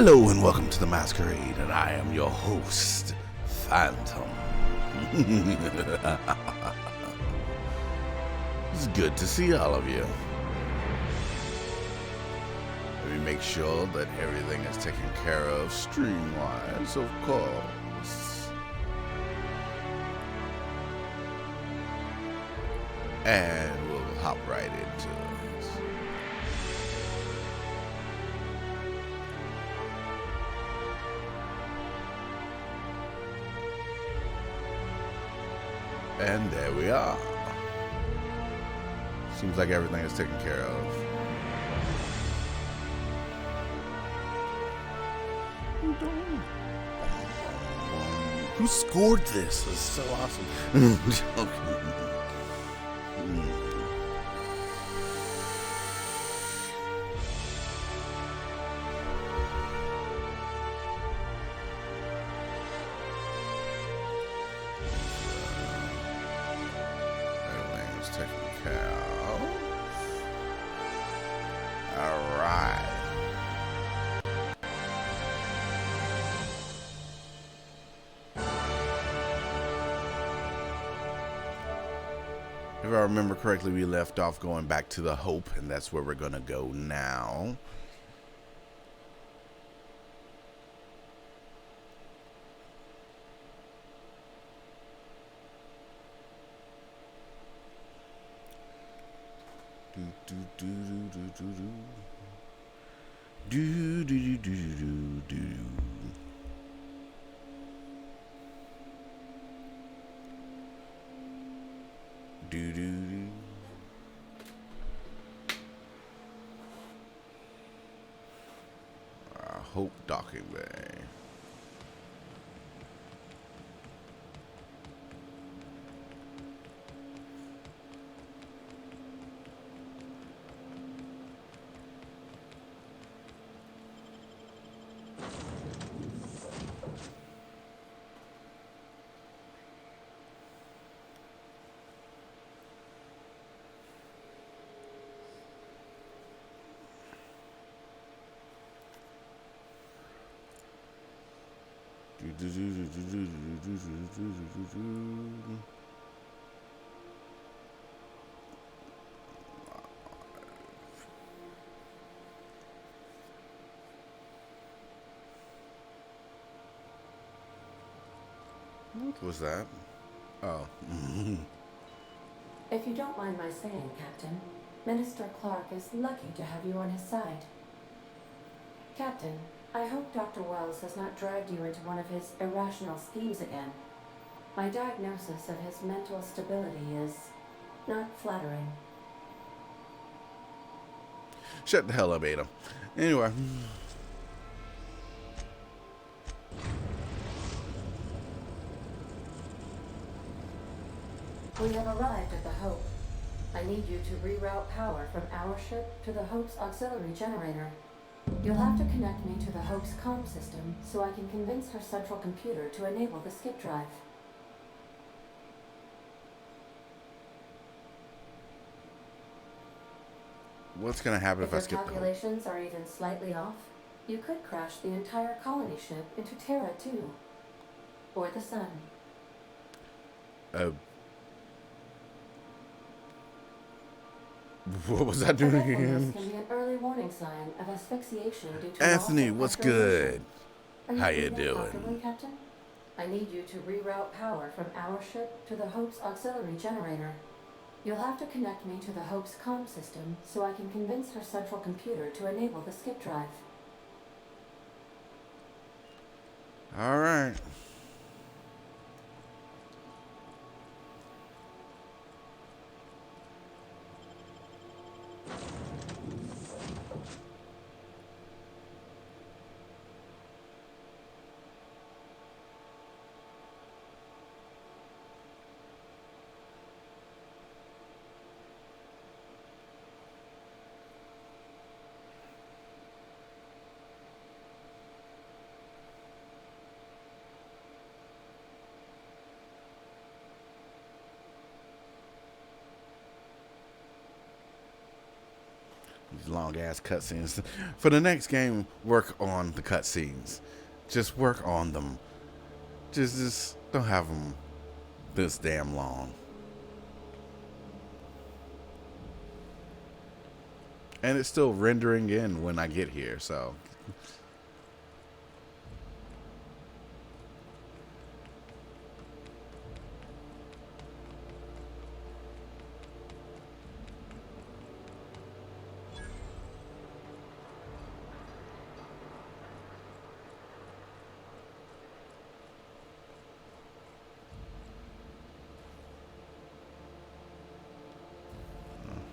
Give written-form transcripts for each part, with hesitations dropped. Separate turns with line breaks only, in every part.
Hello and welcome to the Masquerade, and I am your host, Phantom. It's good to see all of you. Let me make sure that everything is taken care of stream-wise, of course. And we'll hop right into it. And there we are. Seems like everything is taken care of. Who scored this? This is so awesome. Everything's taken care of. All right. If I remember correctly, we left off going back to the Hope, and that's where we're going to go now. Do do do do do do do do do do do. Do do do. Hope Docking Bay. What was that? Oh.
If you don't mind my saying, Captain, Minister Clark is lucky to have you on his side. Captain, I hope Dr. Wells has not dragged you into one of his irrational schemes again. My diagnosis of his mental stability is not flattering.
Shut the hell up, Ada. Anyway.
We have arrived at the Hope. I need you to reroute power from our ship to the Hope's auxiliary generator. You'll have to connect me to the Hope's comm system so I can convince her central computer to enable the skip drive.
What's going to happen if I skip
your calculations are even slightly off, you could crash the entire colony ship into Terra too. Or the sun.
What was I doing again?
This can be an early warning sign of asphyxiation due to
Anthony, what's good? How you
doing? Captain? I need you to reroute power from our ship to the Hope's auxiliary generator. You'll have to connect me to the Hope's comm system so I can convince her central computer to enable the skip drive.
All right. These long ass cutscenes. For the next game, work on the cutscenes. Just work on them. Just don't have them this damn long. And it's still rendering in when I get here, so.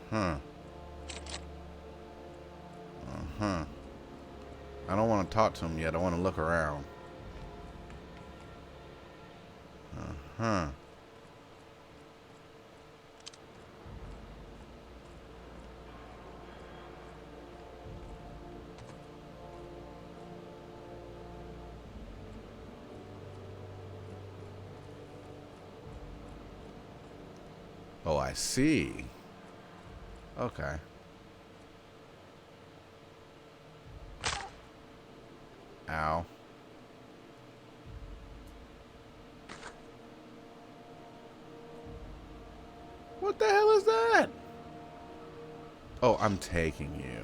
Huh. Uh-huh. I don't want to talk to him yet. I want to look around. Uh-huh. Oh, I see. Okay. Ow. What the hell is that? Oh, I'm taking you.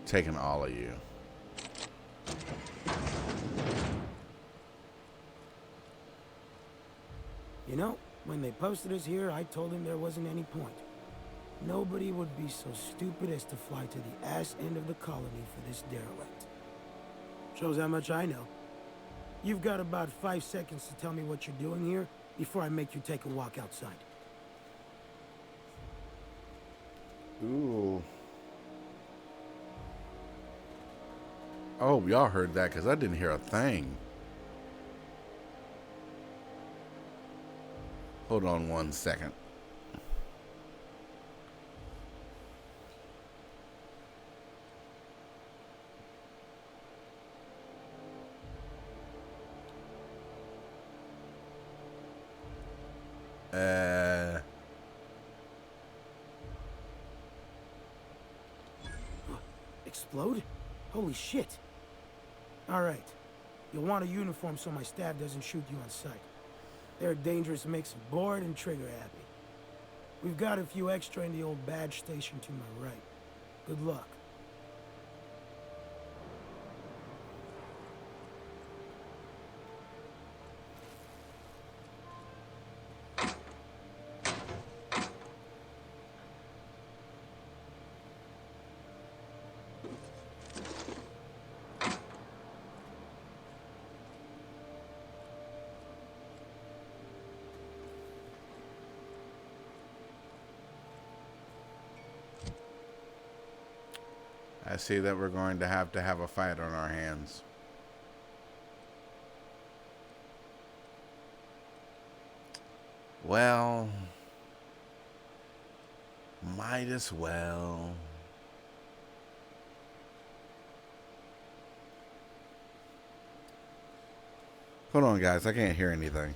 Taking all of you.
You know, when they posted us here, I told them there wasn't any point. Nobody would be so stupid as to fly to the ass end of the colony for this derelict. Shows how much I know. You've got about 5 seconds to tell me what you're doing here before I make you take a walk outside.
Ooh. Oh, y'all heard that because I didn't hear a thing. Hold on 1 second.
Explode? Holy shit. Alright. You'll want a uniform so my staff doesn't shoot you on sight. They're a dangerous mix of bored and trigger happy. We've got a few extra in the old badge station to my right. Good luck.
I see that we're going to have a fight on our hands. Well, might as well. Hold on, guys. I can't hear anything.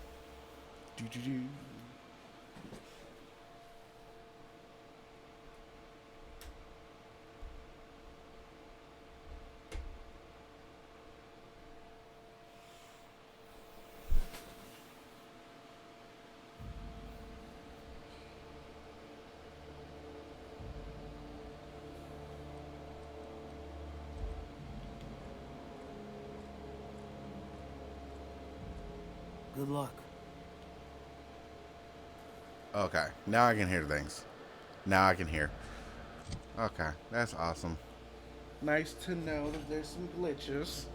Good luck.
Okay, now I can hear things. Now I can hear. Okay, that's awesome. Nice to know that there's some glitches.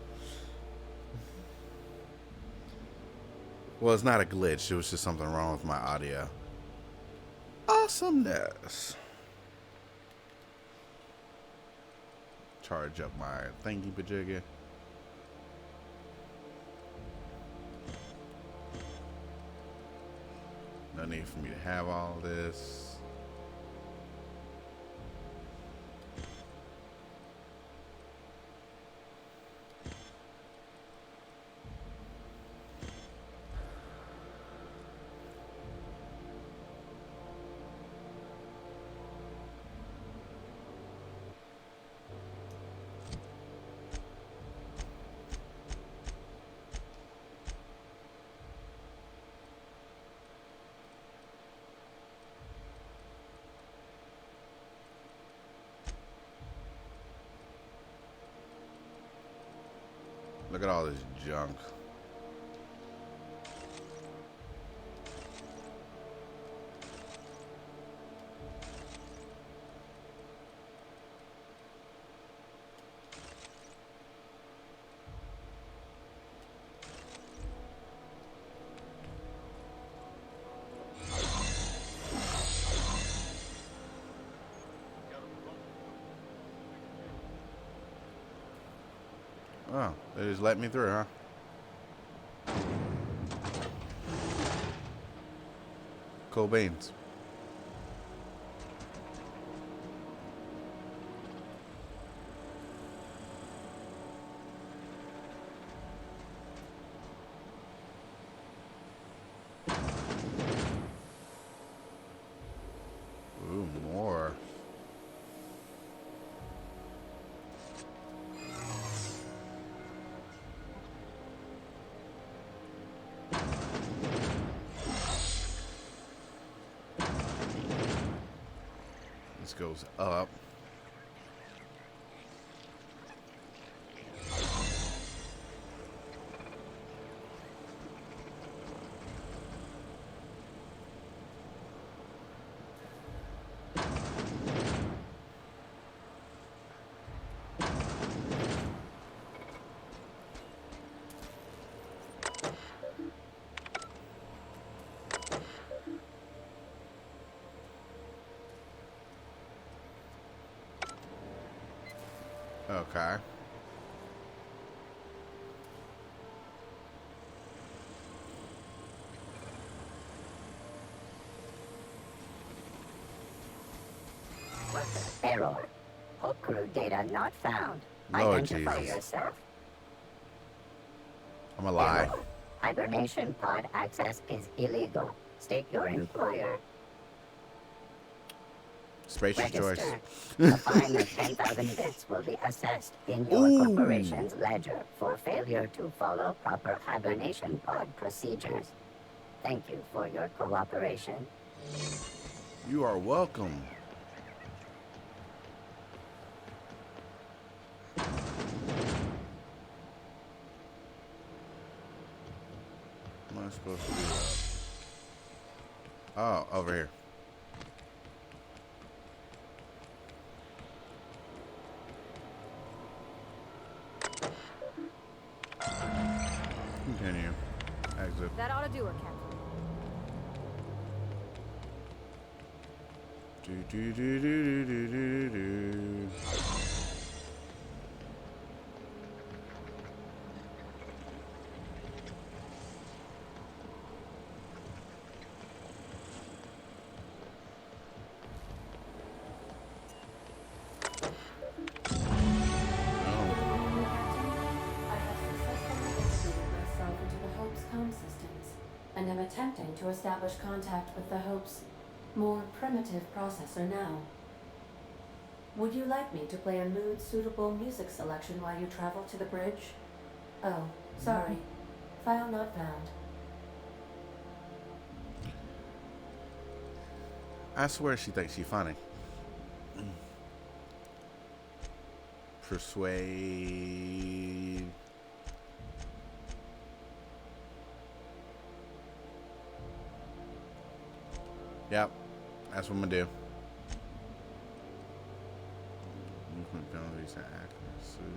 Well, it's not a glitch. It was just something wrong with my audio. Awesomeness. Charge up my thingy bajigga. need for me to have all this. Look at all this junk. Oh, they just let me through, huh? Cool beans. Ooh, more. This goes up. Okay.
What's the error? Hulk crew data not found.
Lord
Identify
Jesus.
yourself.
I'm a lie.
Error. Hibernation pod access is illegal. State your employer.
Spacious choice.
Register. A fine of 10,000 bits will be assessed in your
Ooh.
corporation's ledger for failure to follow proper hibernation pod procedures. Thank you for your cooperation.
You are welcome. Am I supposed to do that? Oh, over here. Continue. Exit.
That ought to do her, Captain.
Do, do, do, do, do, do, do, do.
I have successfully integrated myself into the Hope's comm systems, and am attempting to establish contact with the Hope's more primitive processor now. Would you like me to play a mood-suitable music selection while you travel to the bridge? Oh, sorry. File not found.
I swear she thinks she's funny. Persuade. Yep, that's what I'm gonna do. Movement penalties and accuracy.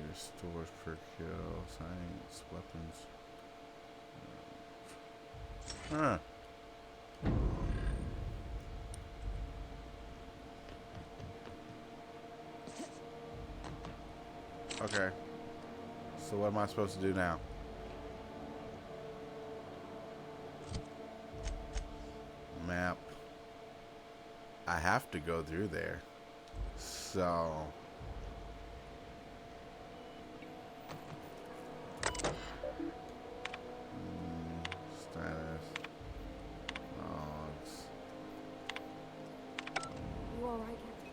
Restores per kill. Science, weapons. Huh. Okay. So what am I supposed to do now? Map. I have to go through there. So. Status. Logs.
You alright, Captain?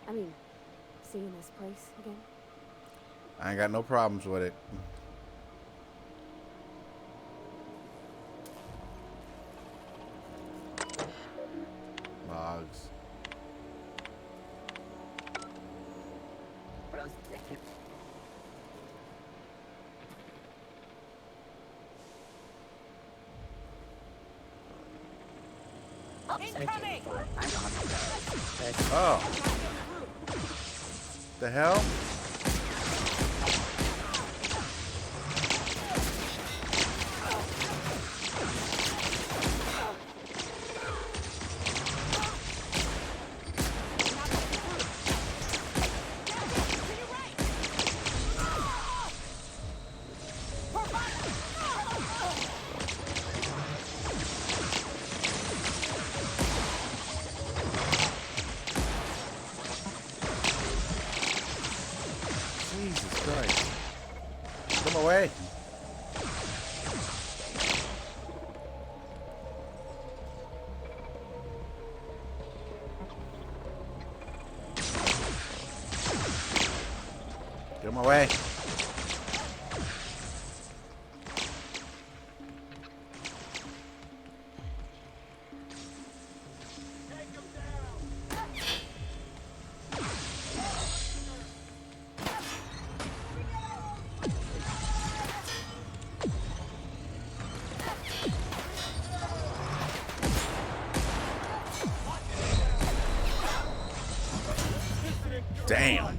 I mean, seeing this place again?
I ain't got no problems with it. Logs.
Incoming!
Oh. The hell? Jesus Christ. Come away. Get my way. Damn.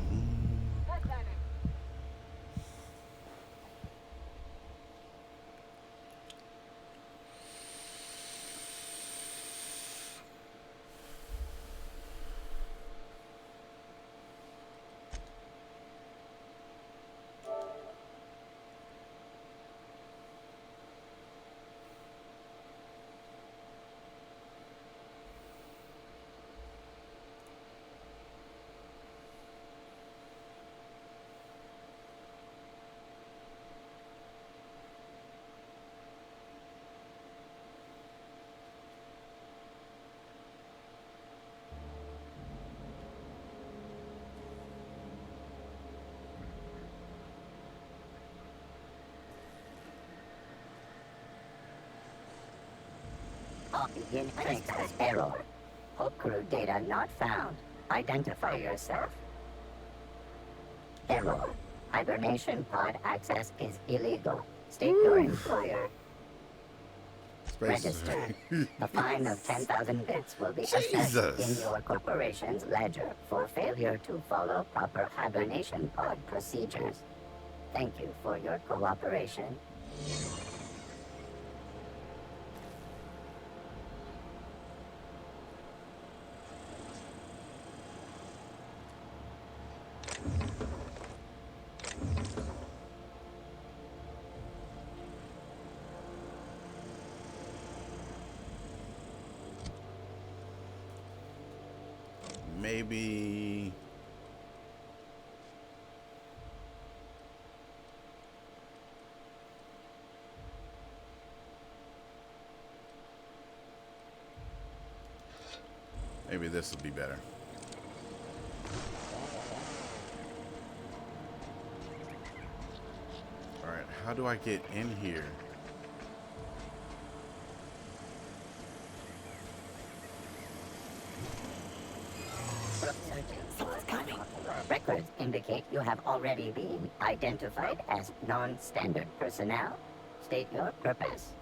Begin access error. Hulk crew data not found. Identify yourself. Error. Hibernation pod access is illegal. State your employer. Register. A fine of 10,000 bits will be assessed in your corporation's ledger for failure to follow proper hibernation pod procedures. Thank you for your cooperation.
Maybe. Maybe this will be better. All right, how do I get in here?
Records indicate you have already been identified as non-standard personnel. State your purpose.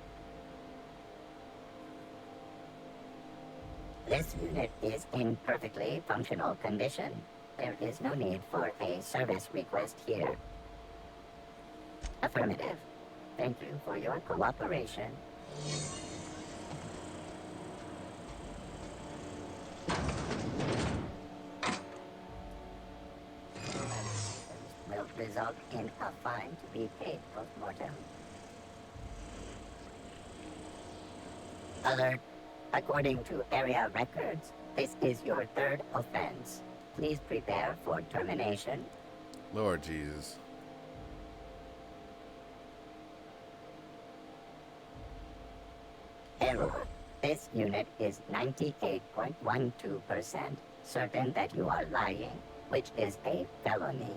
This unit is in perfectly functional condition. There is no need for a service request here. Affirmative. Thank you for your cooperation. Will result in a fine to be paid post-mortem. Alert. According to area records, this is your third offense. Please prepare for termination.
Lord Jesus.
Error. This unit is 98.12% certain that you are lying, which is a felony.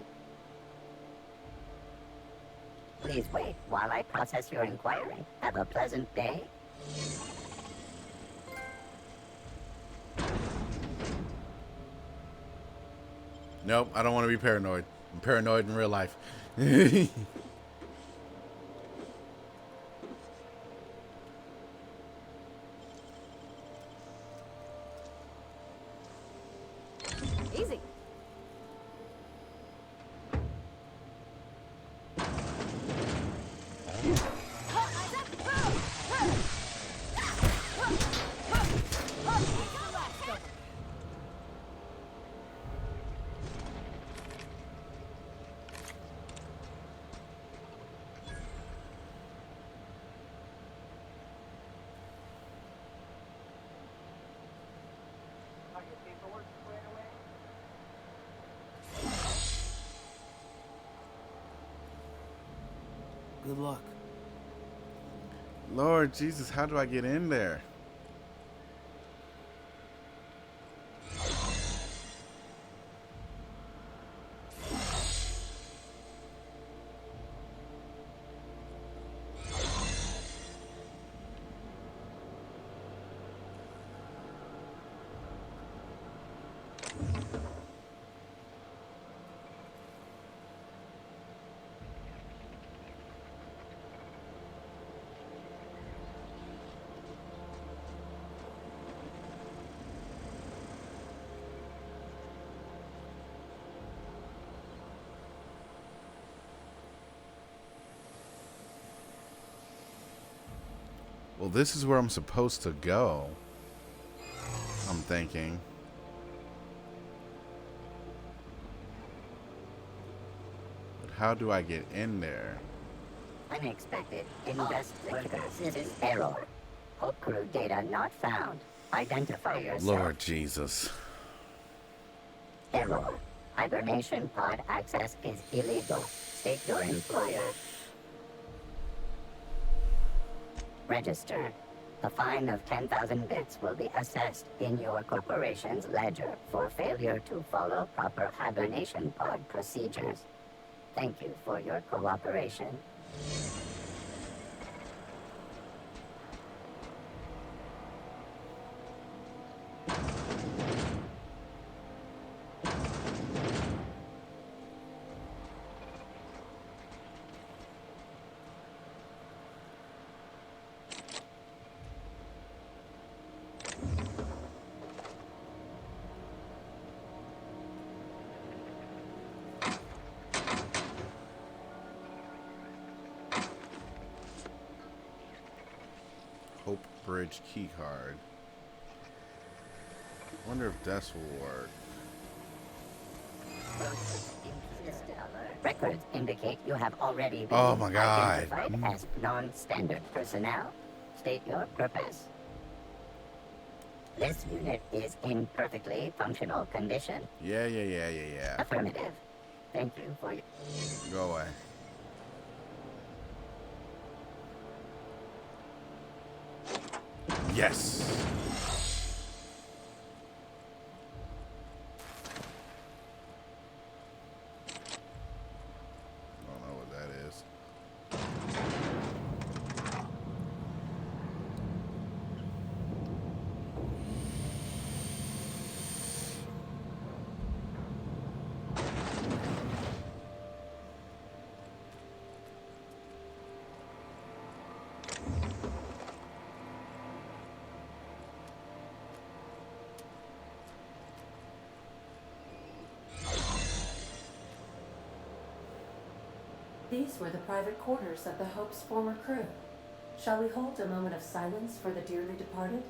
Please wait while I process your inquiry. Have a pleasant day.
Nope, I don't want to be paranoid. I'm paranoid in real life.
Easy.
Good luck.
Lord Jesus, how do I get in there? Well, this is where I'm supposed to go. I'm thinking. But how do I get in there?
Unexpected investigative error. Hope crew data not found. Identify yourself.
Lord Jesus.
Error. Hibernation pod access is illegal. State your employer. Register. A fine of 10,000 bits will be assessed in your corporation's ledger for failure to follow proper hibernation pod procedures. Thank you for your cooperation.
Hope Bridge keycard. Wonder if this will work.
Records indicate you have already been
Oh my God.
identified as non-standard personnel. State your purpose. This unit is in perfectly functional condition.
Yeah.
Affirmative. Thank you for your...
Go away. Yes. I don't know what that is.
These were the private quarters of the Hope's former crew. Shall we hold a moment of silence for the dearly departed?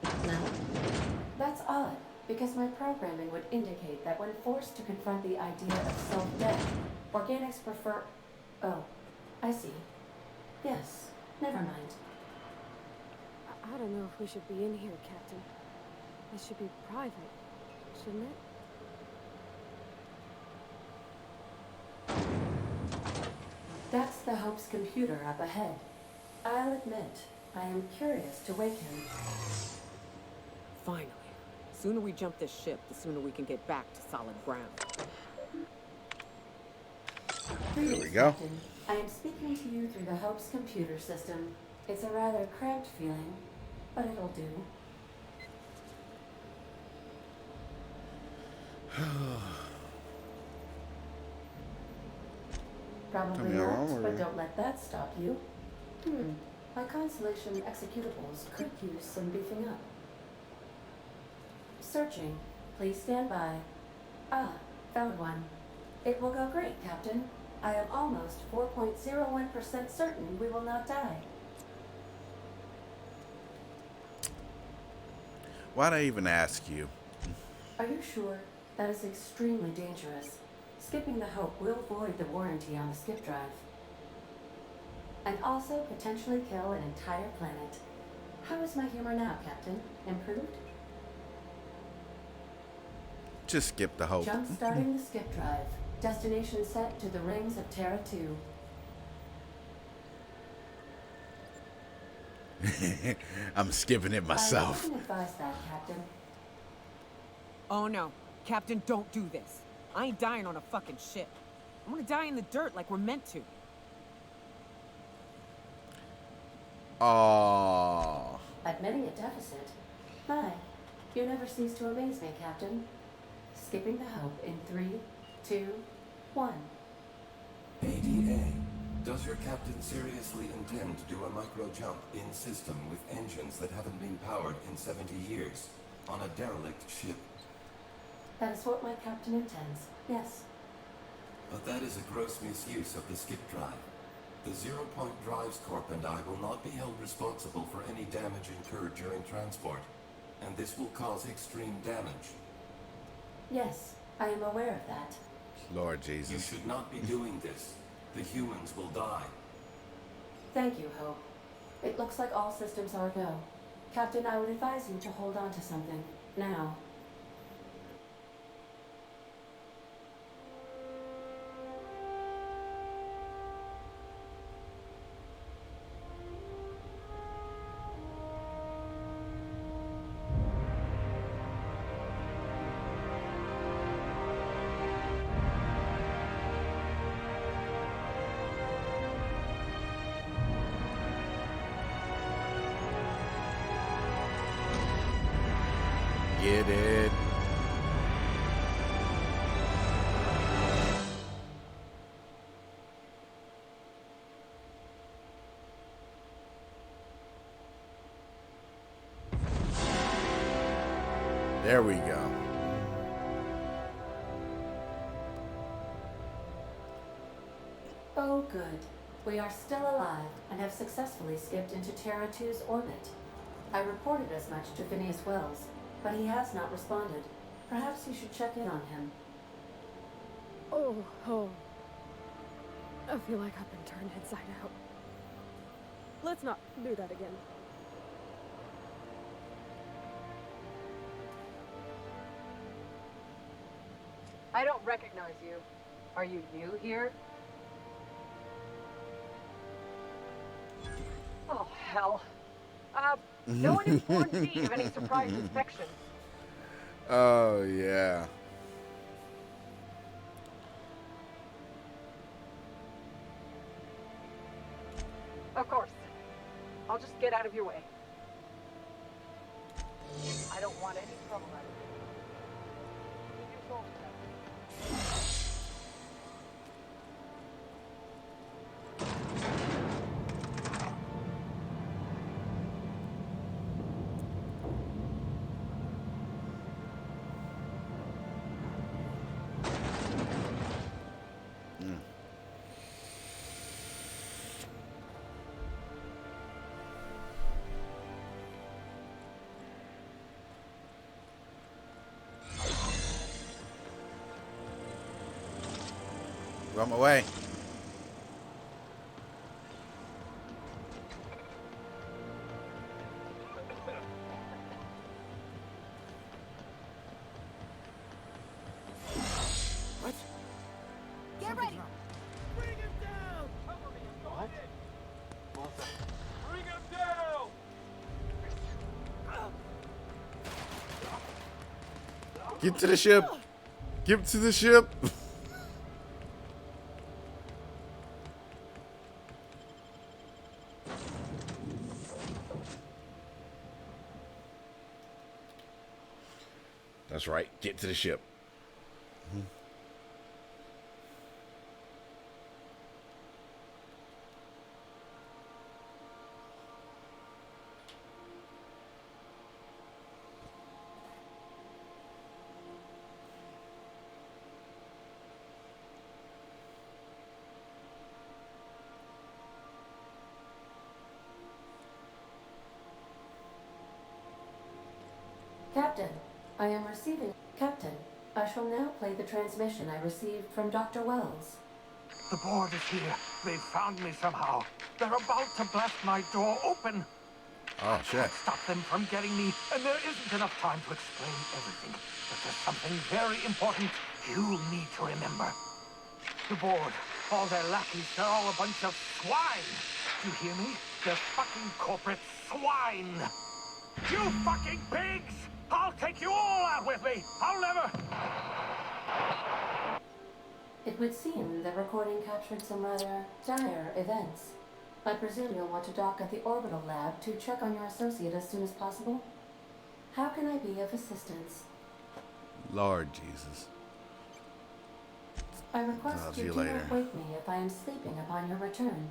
No? That's odd, because my programming would indicate that when forced to confront the idea of self-death, organics prefer... Oh, I see. Yes, never mind.
I don't know if we should be in here, Captain. This should be private, shouldn't it?
That's the Hope's computer up ahead. I'll admit, I am curious to wake him.
Finally. The sooner we jump this ship, the sooner we can get back to solid ground.
There we go.
Captain. I am speaking to you through the Hope's computer system. It's a rather cramped feeling, but it'll do. Probably not, but don't let that stop you. My Constellation executables could use some beefing up. Searching. Please stand by. Ah, found one. It will go great, Captain. I am almost 4.01% certain we will not die.
Why'd I even ask you?
Are you sure? That is extremely dangerous. Skipping the Hope will void the warranty on the skip drive. And also potentially kill an entire planet. How is my humor now, Captain? Improved?
Just skip the Hope.
Jump starting the skip drive. Destination set to the rings of Terra 2.
I'm skipping it myself.
I wouldn't advise that, Captain.
Oh no. Captain, don't do this. I ain't dying on a fucking ship. I'm gonna die in the dirt like we're meant to.
Aww.
Admitting a deficit? My, you never cease to amaze me, Captain. Skipping the Hope in 3, 2, 1.
ADA, does your captain seriously intend to do a micro jump in system with engines that haven't been powered in 70 years on a derelict ship?
That is what my captain intends, yes.
But that is a gross misuse of the skip drive. The Zero Point Drives Corp and I will not be held responsible for any damage incurred during transport, and this will cause extreme damage.
Yes, I am aware of that.
Lord
You
Jesus.
should not be doing this. The humans will die.
Thank you, Hope. It looks like all systems are go. Captain, I would advise you to hold on to something. Now.
Get it. There we go.
Oh, good. We are still alive and have successfully skipped into Terra 2's orbit. I reported as much to Phineas Wells, but he has not responded. Perhaps you should check in on him.
Oh. I feel like I've been turned inside out. Let's not do that again.
I don't recognize you. Are you new here? Oh, hell. No one informed me of any surprise inspections.
Oh, yeah.
Of course. I'll just get out of your way. I don't want any trouble out of you. Keep your shoulders up.
On my way. Get to the ship. Get to the ship. That's right. Get to the ship.
Captain, I am receiving... Captain, I shall now play the transmission I received from Dr. Wells.
The board is here. They've found me somehow. They're about to blast my door open.
Oh, shit.
Stop them from getting me, and there isn't enough time to explain everything. But there's something very important you need to remember. The board, all their lackeys, they're all a bunch of swine. You hear me? They're fucking corporate swine. You fucking pigs! I'll take you all out with me! I'll never...
It would seem the recording captured some rather dire events. I presume you'll want to dock at the orbital lab to check on your associate as soon as possible. How can I be of assistance?
Lord Jesus.
I request
I'll see
you
you
do
later.
not wake me if I am sleeping upon your return.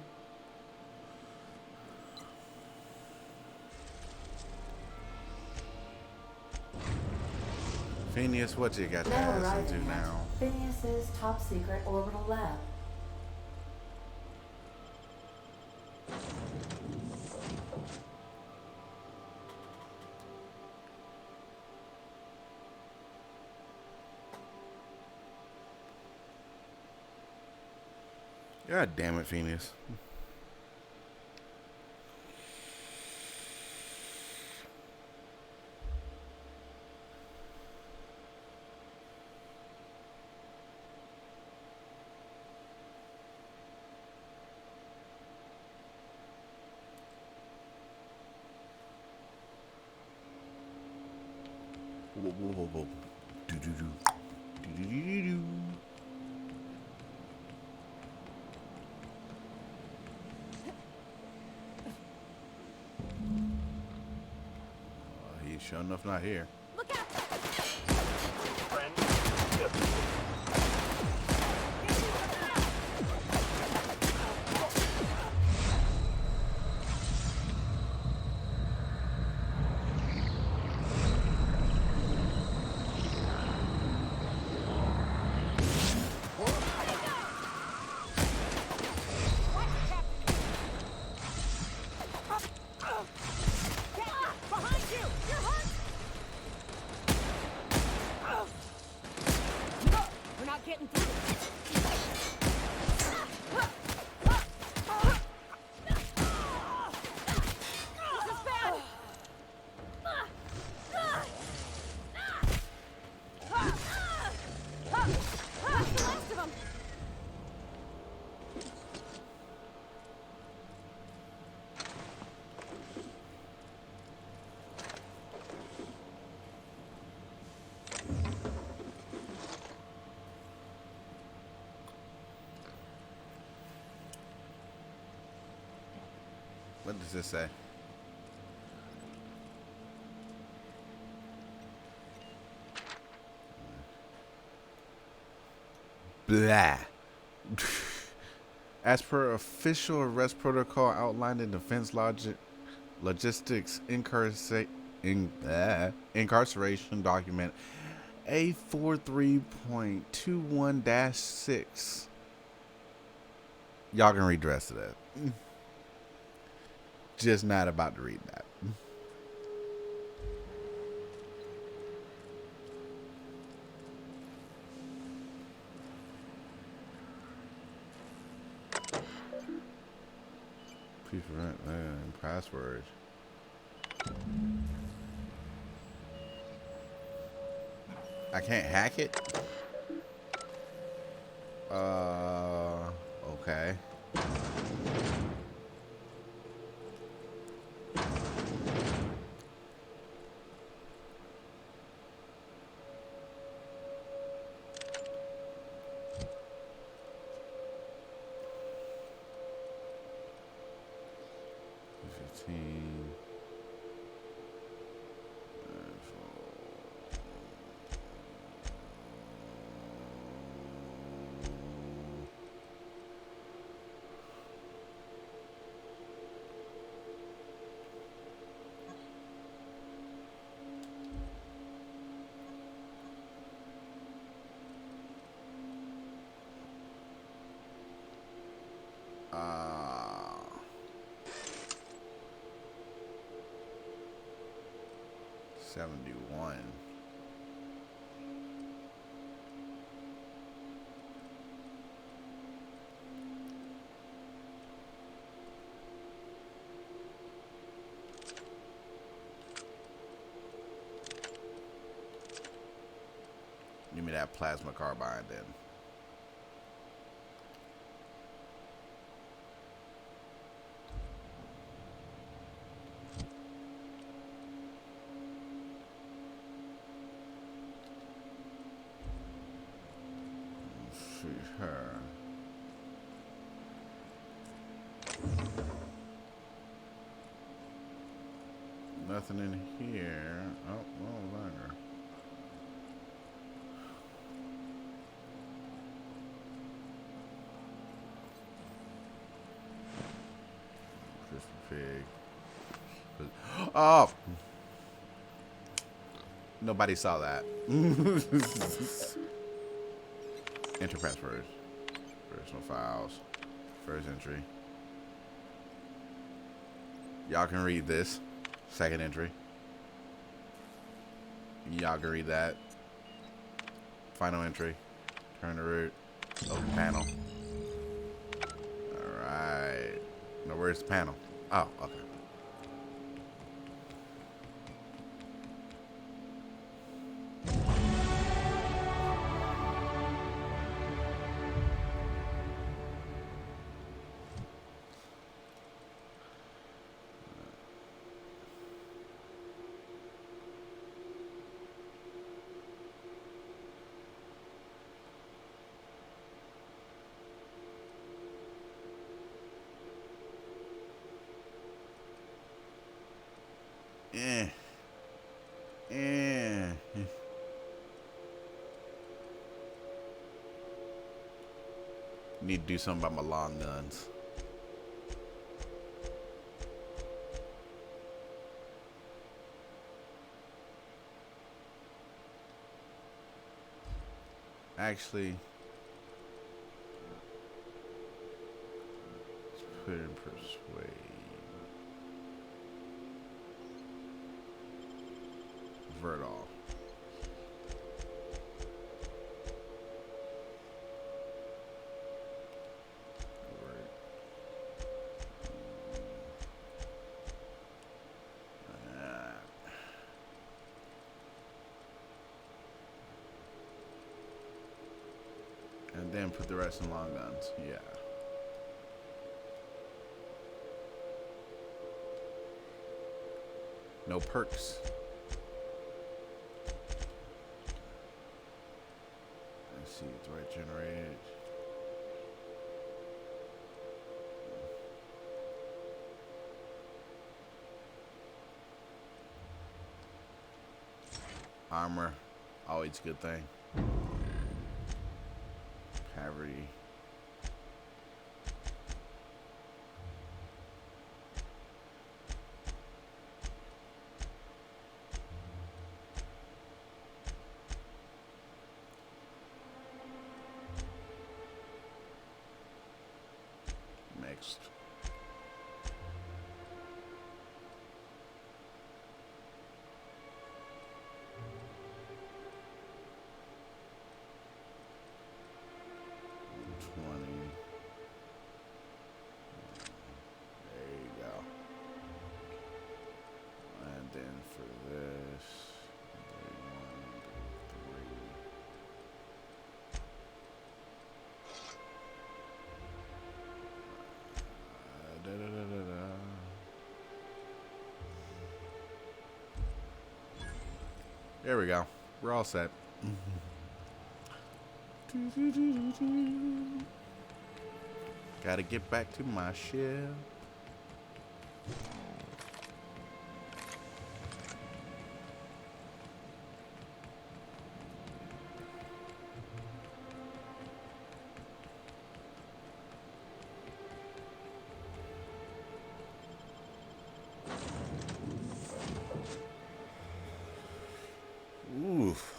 Phineas, what you got to
Now
ask
arriving
into
at
now?
Phineas's top secret orbital lab.
God damn it, Phineas. Whoa, whoa, whoa, whoa. Do-do-do. Do-do-do-do-do. He's sure enough not here.
Look out! Behind you! You're hurt! We're not getting through. This is bad! Where's the rest of them?
What does this say? Blah. As per official arrest protocol outlined in Defense Logistics Incarceration Document A43.21-6. Y'all can read the rest of that. Just not about to read that. Please prevent password. I can't hack it? Okay. 15. Uh, 71. Give me that plasma carbine then. See her. Nothing in here. Oh, no longer. Crispy pig. Oh! Nobody saw that. Enter password. Personal files. First entry. Y'all can read this. Second entry. Y'all can read that. Final entry. Turn the root. Open panel. Alright. Now where's the panel? Oh, okay. Need to do something about my long guns. Actually, let's put in persuade. Verdal. And then put the rest in long guns. Yeah. No perks. Let's see, it's right generated. Armor, always a good thing. Poverty. Next. There we go. We're all set. Gotta get back to my ship. Oof.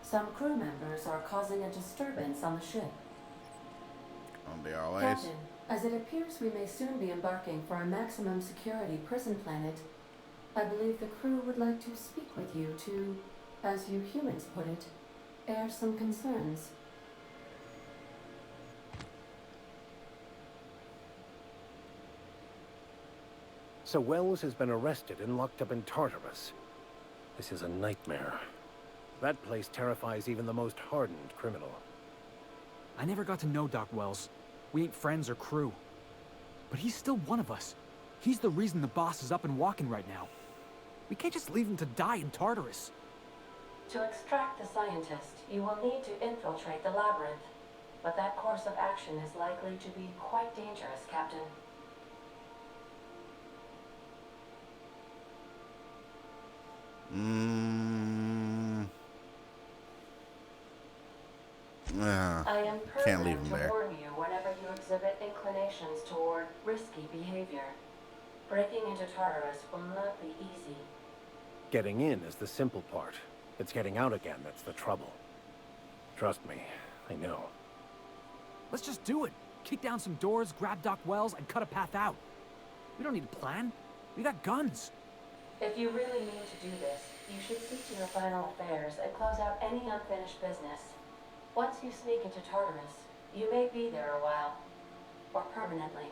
Some crew members are causing a disturbance on the ship.
They always.
Captain, as it appears we may soon be embarking for a maximum security prison planet, I believe the crew would like to speak with you to, as you humans put it, air some concerns.
So Wells has been arrested and locked up in Tartarus. This is a nightmare. That place terrifies even the most hardened criminal.
I never got to know Doc Wells. We ain't friends or crew. But he's still one of us. He's the reason the boss is up and walking right now. We can't just leave him to die in Tartarus.
To extract the scientist, you will need to infiltrate the labyrinth. But that course of action is likely to be quite dangerous, Captain. I am
Can't leave
programmed
him
to
there.
warn you whenever you exhibit inclinations toward risky behavior. Breaking into Tartarus will not be easy.
Getting in is the simple part. It's getting out again that's the trouble. Trust me, I know.
Let's just do it. Kick down some doors, grab Doc Wells, and cut a path out. We don't need a plan. We got guns.
If you really need to do this, you should see to your final affairs and close out any unfinished business. Once you sneak into Tartarus, you may be there a while. Or permanently.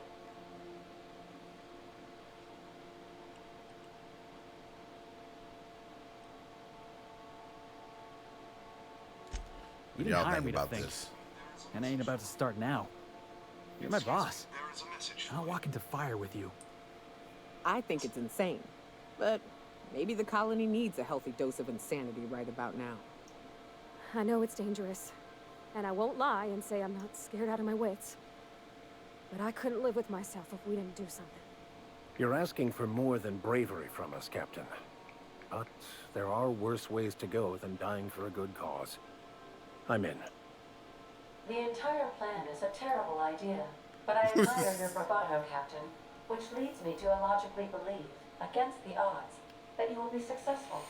You
What do
didn't
y'all
hire
think
me to
about
think.
this?
And I ain't about to start now. You're my boss. I'll walk into fire with you.
I think it's insane. But maybe the colony needs a healthy dose of insanity right about now.
I know it's dangerous. And I won't lie and say I'm not scared out of my wits. But I couldn't live with myself if we didn't do something.
You're asking for more than bravery from us, Captain. But there are worse ways to go than dying for a good cause. I'm in.
The entire plan is a terrible idea, but I admire your bravado, Captain, which leads me to illogically believe, against the odds, that you will be successful.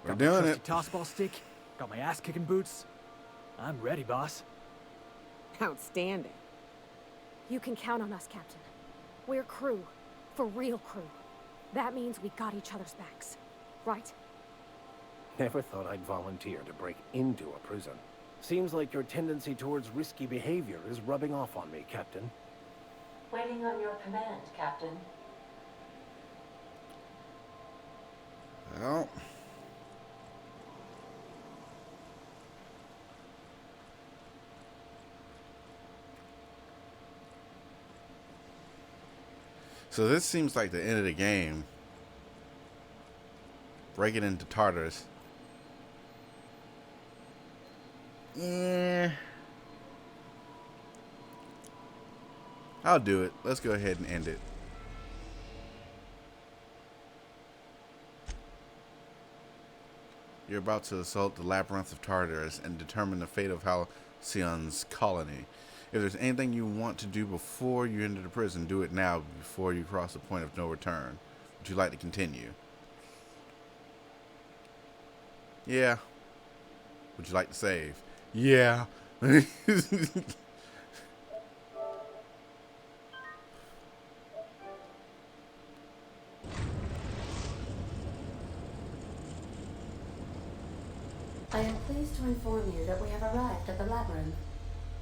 We're doing it.
Tossball stick. Got my ass kicking boots. I'm ready, boss.
Outstanding.
You can count on us, Captain. We're crew. For real crew. That means we got each other's backs. Right?
Never thought I'd volunteer to break into a prison. Seems like your tendency towards risky behavior is rubbing off on me, Captain.
Waiting on your command, Captain.
Well. So this seems like the end of the game. Breaking into Tartarus. Yeah. I'll do it. Let's go ahead and end it. You're about to assault the labyrinth of Tartarus and determine the fate of Halcyon's colony. If there's anything you want to do before you enter the prison, do it now before you cross the point of no return. Would you like to continue? Yeah. Would you like to save? Yeah.
I am pleased to inform you that we have arrived at the labyrinth.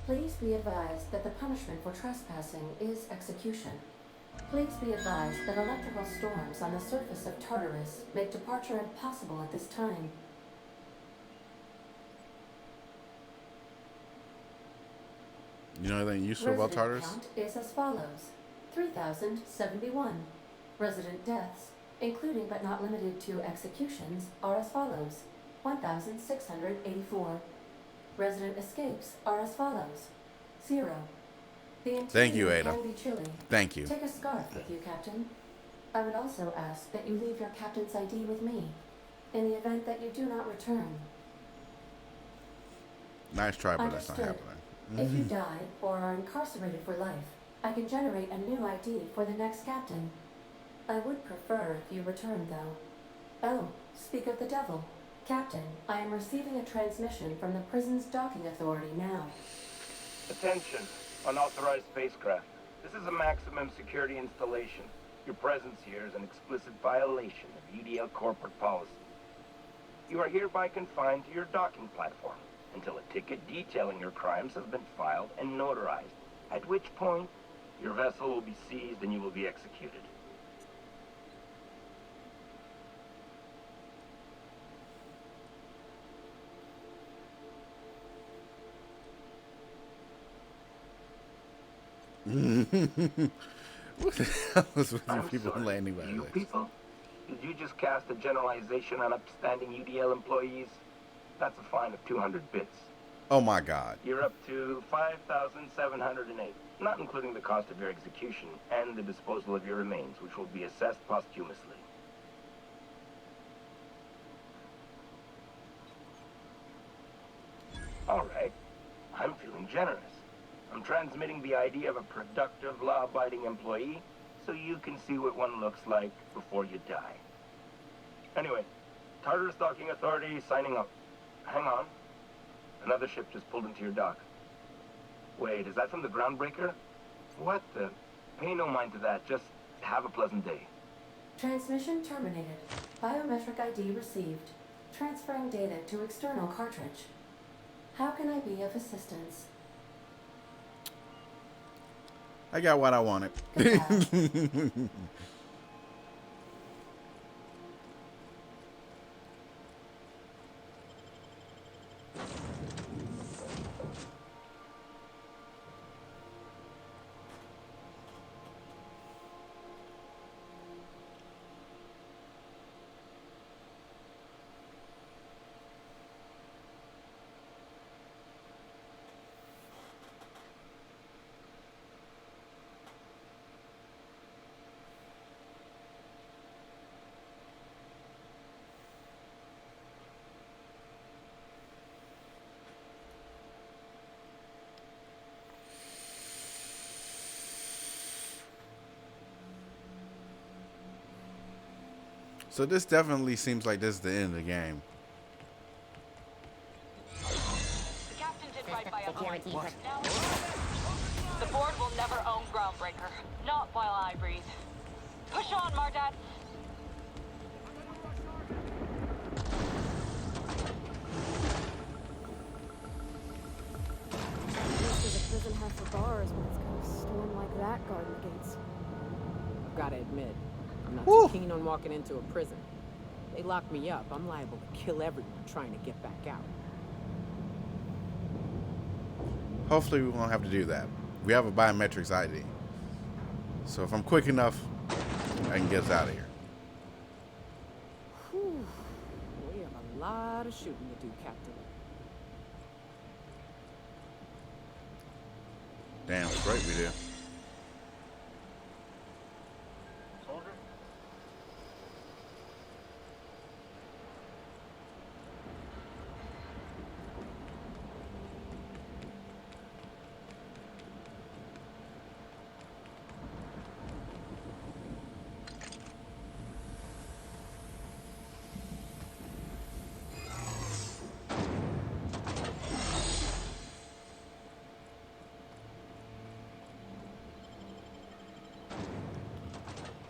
Please be advised that the punishment for trespassing is execution. Please be advised that electrical storms on the surface of Tartarus make departure impossible at this time.
You know anything useful about
Resident
Tartarus?
count is as follows: 3,071. Resident deaths, including but not limited to executions, are as follows: 1,684. Resident escapes are as follows: 0. The
Thank you,
interior
Ada.
can be chilly.
Thank you.
Take a scarf with you, Captain. I would also ask that you leave your captain's ID with me, in the event that you do not return.
Nice try, but that's not
Understood.
happening.
If you die or are incarcerated for life, I can generate a new ID for the next captain. I would prefer if you returned, though. Oh, speak of the devil. Captain, I am receiving a transmission from the prison's docking authority now.
Attention, unauthorized spacecraft. This is a maximum security installation. Your presence here is an explicit violation of UDL corporate policy. You are hereby confined to your docking platform until a ticket detailing your crimes has been filed and notarized, at which point your vessel will be seized and you will be executed.
What the hell is with you
I'm
people
sorry,
landing by
you
this?
people? Did you just cast a generalization on upstanding UDL employees? That's a fine of 200 bits.
Oh my god.
You're up to 5,708, not including the cost of your execution and the disposal of your remains, which will be assessed posthumously. All right. I'm feeling generous. I'm transmitting the idea of a productive, law-abiding employee so you can see what one looks like before you die. Anyway, Tartarus Docking Authority signing up. Hang on. Another ship just pulled into your dock. Wait, is that from the Groundbreaker? What the? Pay no mind to that. Just have a pleasant day.
Transmission terminated. Biometric ID received. Transferring data to external cartridge. How can I be of assistance?
I got what I wanted. So this definitely seems like this is the end of the game.
The captain did right by us. Now, the board will never own Groundbreaker. Not while I breathe. Push on, Mardad.
Usually the prison has for bars when it's got a storm like that guarding the gates.
Gotta admit, I'm not
Woo.
too keen on walking into a prison. They lock me up, I'm liable to kill everyone trying to get back out.
Hopefully we won't have to do that. We have a biometrics ID. So if I'm quick enough, I can get us out of here.
Whew. We have a lot of shooting to do, Captain.
Damn straight we do.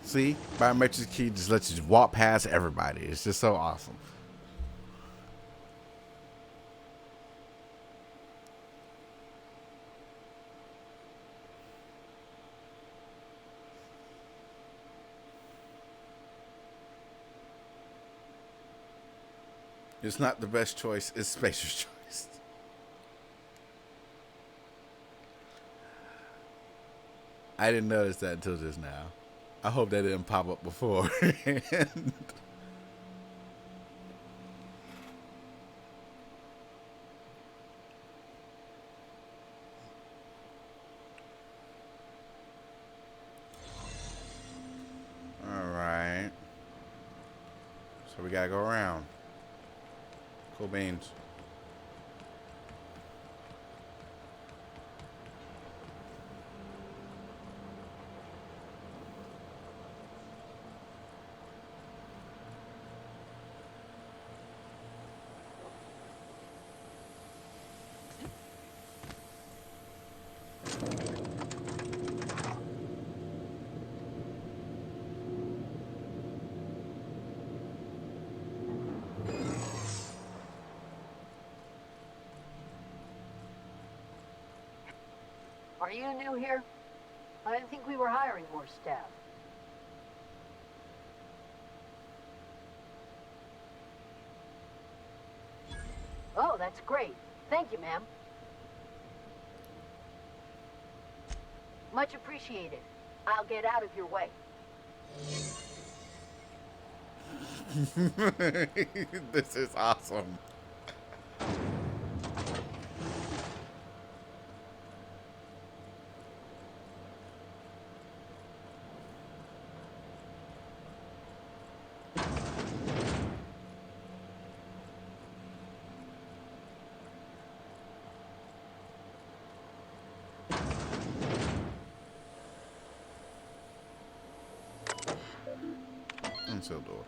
See, biometrics key just lets you walk past everybody. It's just so awesome. It's not the best choice, it's Spacer's choice. I didn't notice that until just now. I hope that didn't pop up before. Alright. So we gotta go around. Cool beans.
Are you new here? I didn't think we were hiring more staff. Oh, that's great. Thank you, ma'am. Much appreciated. I'll get out of your way.
This is awesome. Unsealed door.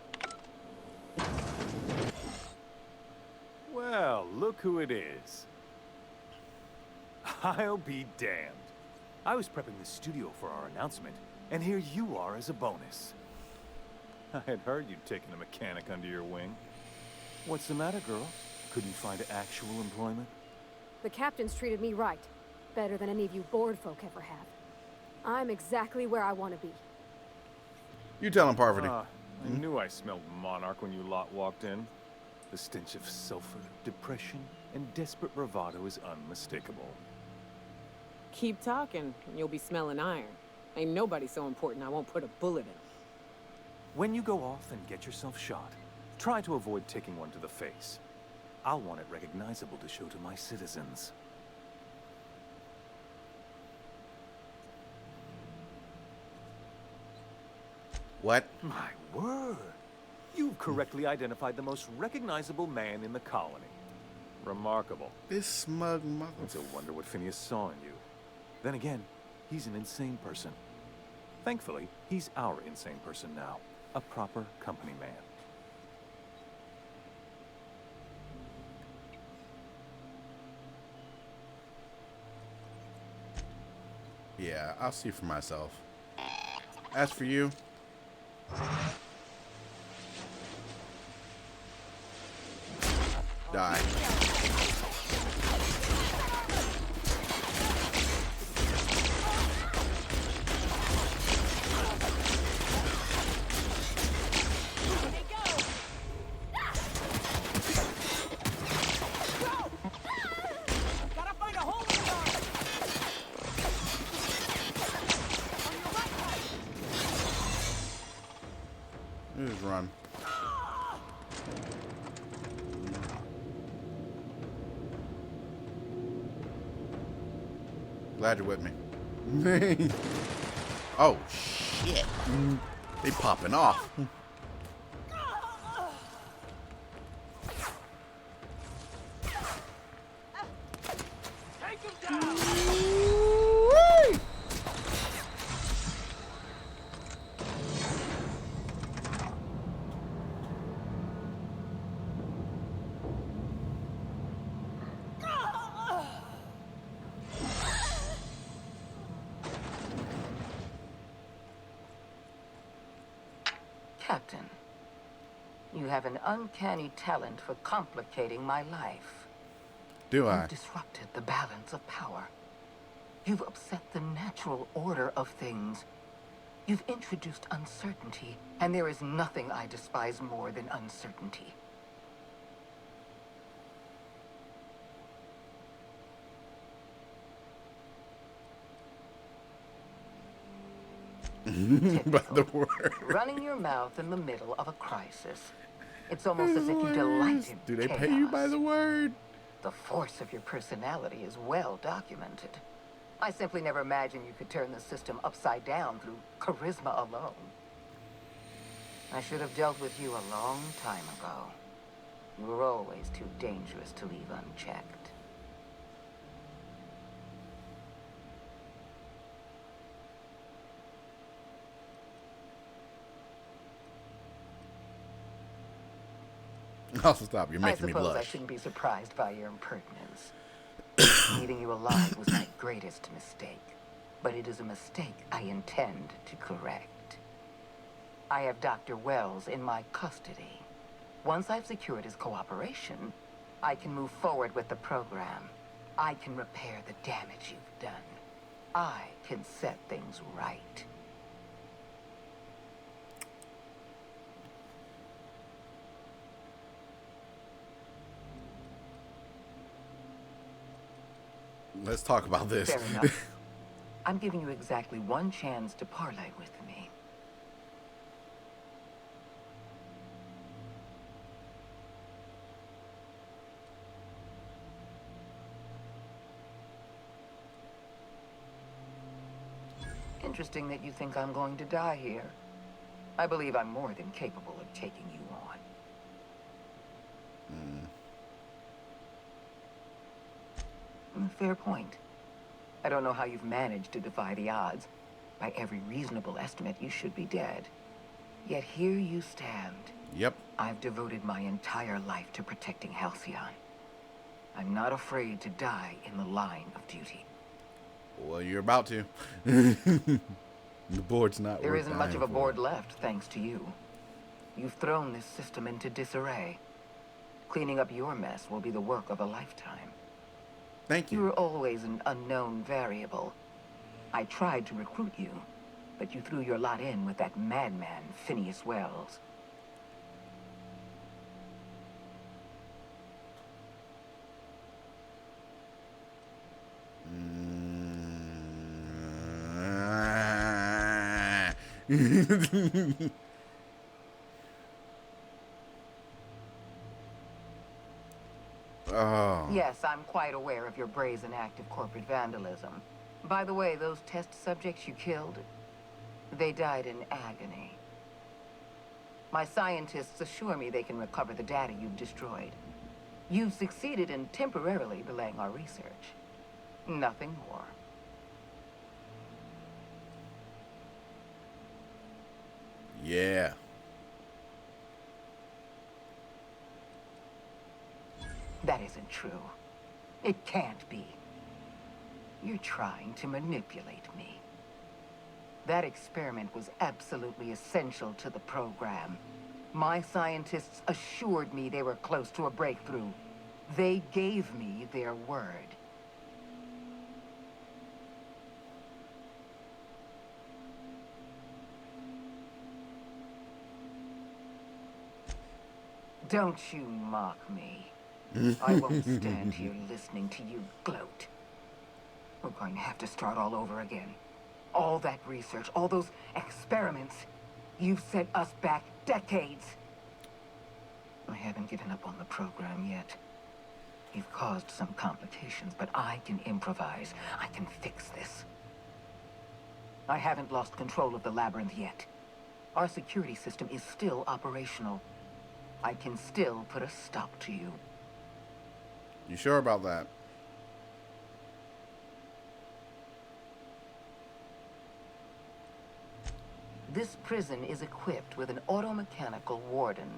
Well, look who it is. I'll be damned. I was prepping the studio for our announcement, and here you are as a bonus. I had heard you'd taken a mechanic under your wing. What's the matter, girl? Couldn't find actual employment?
The captain's treated me right. Better than any of you bored folk ever have. I'm exactly where I want to be.
You tell him, Parvati.
I knew I smelled Monarch when you lot walked in. The stench of sulfur, depression, and desperate bravado is unmistakable.
Keep talking, and you'll be smelling iron. Ain't nobody so important I won't put a bullet in him.
When you go off and get yourself shot, try to avoid taking one to the face. I'll want it recognizable to show to my citizens.
What?
My word! You've correctly identified the most recognizable man in the colony. Remarkable.
This smug mother.
It's a wonder what Phineas saw in you. Then again, he's an insane person. Thankfully, he's our insane person now. A proper company man.
Yeah, I'll see for myself. As for you... die. Just run. Glad you're with me. Oh, shit. They popping off.
Take him down!
Captain, you have an uncanny talent for complicating my life.
Do I?
You've disrupted the balance of power. You've upset the natural order of things. You've introduced uncertainty, and there is nothing I despise more than uncertainty.
By the word.
Running your mouth in the middle of a crisis. It's almost as if you delight in
Do they
chaos.
pay you by the word?
The force of your personality is well documented. I simply never imagined you could turn the system upside down through charisma alone. I should have dealt with you a long time ago. You were always too dangerous to leave unchecked.
I'll stop. You're making me
I suppose I
blush.
shouldn't be surprised by your impertinence. Leaving you alive was my greatest mistake. But it is a mistake I intend to correct. I have Dr. Wells in my custody. Once I've secured his cooperation, I can move forward with the program. I can repair the damage you've done. I can set things right.
Let's talk about this.
Fair enough. I'm giving you exactly one chance to parlay with me. Interesting that you think I'm going to die here. I believe I'm more than capable of taking you on. Fair point. I don't know how you've managed to defy the odds. By every reasonable estimate, you should be dead. Yet here you stand.
Yep.
I've devoted my entire life to protecting Halcyon. I'm not afraid to die in the line of duty.
Well, you're about to. The board's not.
There
worth
isn't much
dying
of a
for.
board left, thanks to you. You've thrown this system into disarray. Cleaning up your mess will be the work of a lifetime.
Thank you.
You were always an unknown variable. I tried to recruit you, but you threw your lot in with that madman, Phineas Wells.
Oh.
Yes, I'm quite aware of your brazen act of corporate vandalism. By the way, those test subjects you killed, they died in agony. My scientists assure me they can recover the data you've destroyed. You've succeeded in temporarily delaying our research. Nothing more.
Yeah.
That isn't true. It can't be. You're trying to manipulate me. That experiment was absolutely essential to the program. My scientists assured me they were close to a breakthrough. They gave me their word. Don't you mock me. I won't stand here listening to you gloat. We're going to have to start all over again. All that research, all those experiments, you've set us back decades. I haven't given up on the program yet. You've caused some complications, but I can improvise. I can fix this. I haven't lost control of the labyrinth yet. Our security system is still operational. I can still put a stop to you.
You sure about that?
This prison is equipped with an automechanical warden.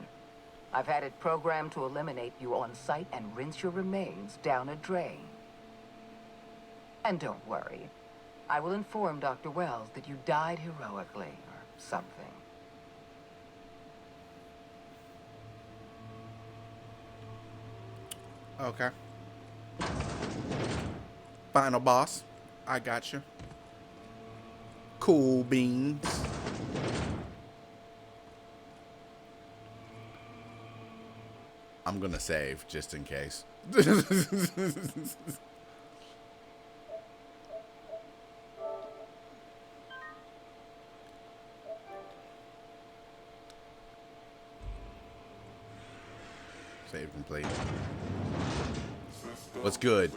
I've had it programmed to eliminate you on sight and rinse your remains down a drain. And don't worry. I will inform Dr. Wells that you died heroically, or something.
Okay. Final boss. I got you. Cool beans. I'm gonna save just in case. Save complete. What's good?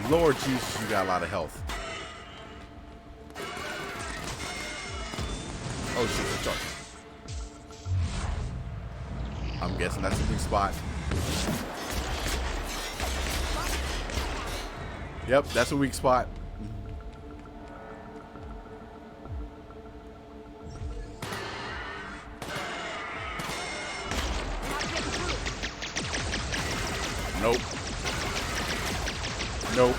Lord Jesus, you got a lot of health. Oh shit, it's charging. I'm guessing that's a weak spot. Yep, that's a weak spot. Nope. Nope.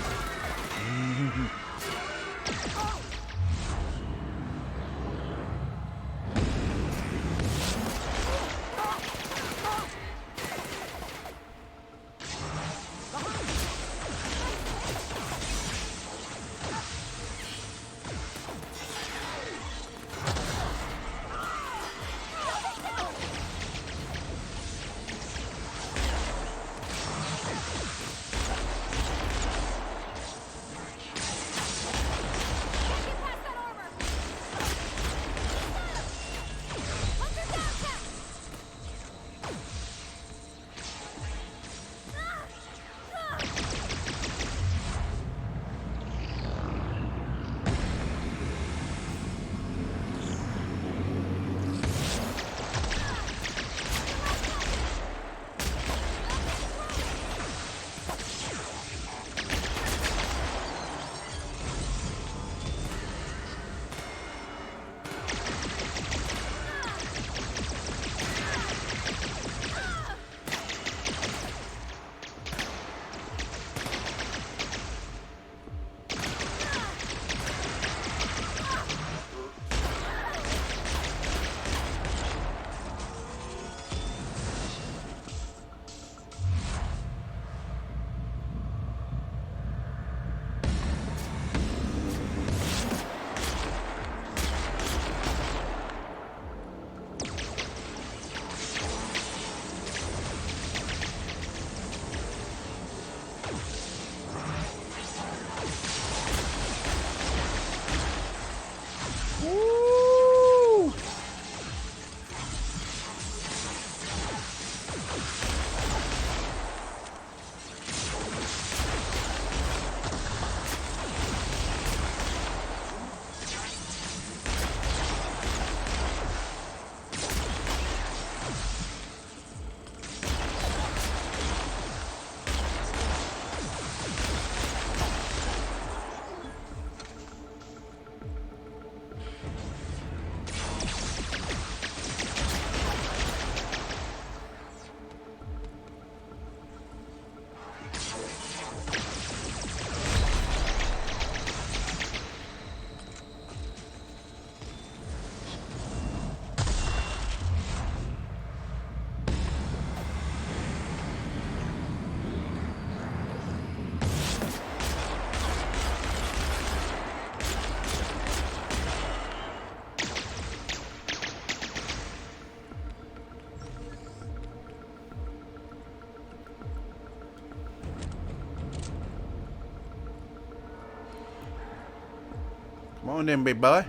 Come on then, big boy.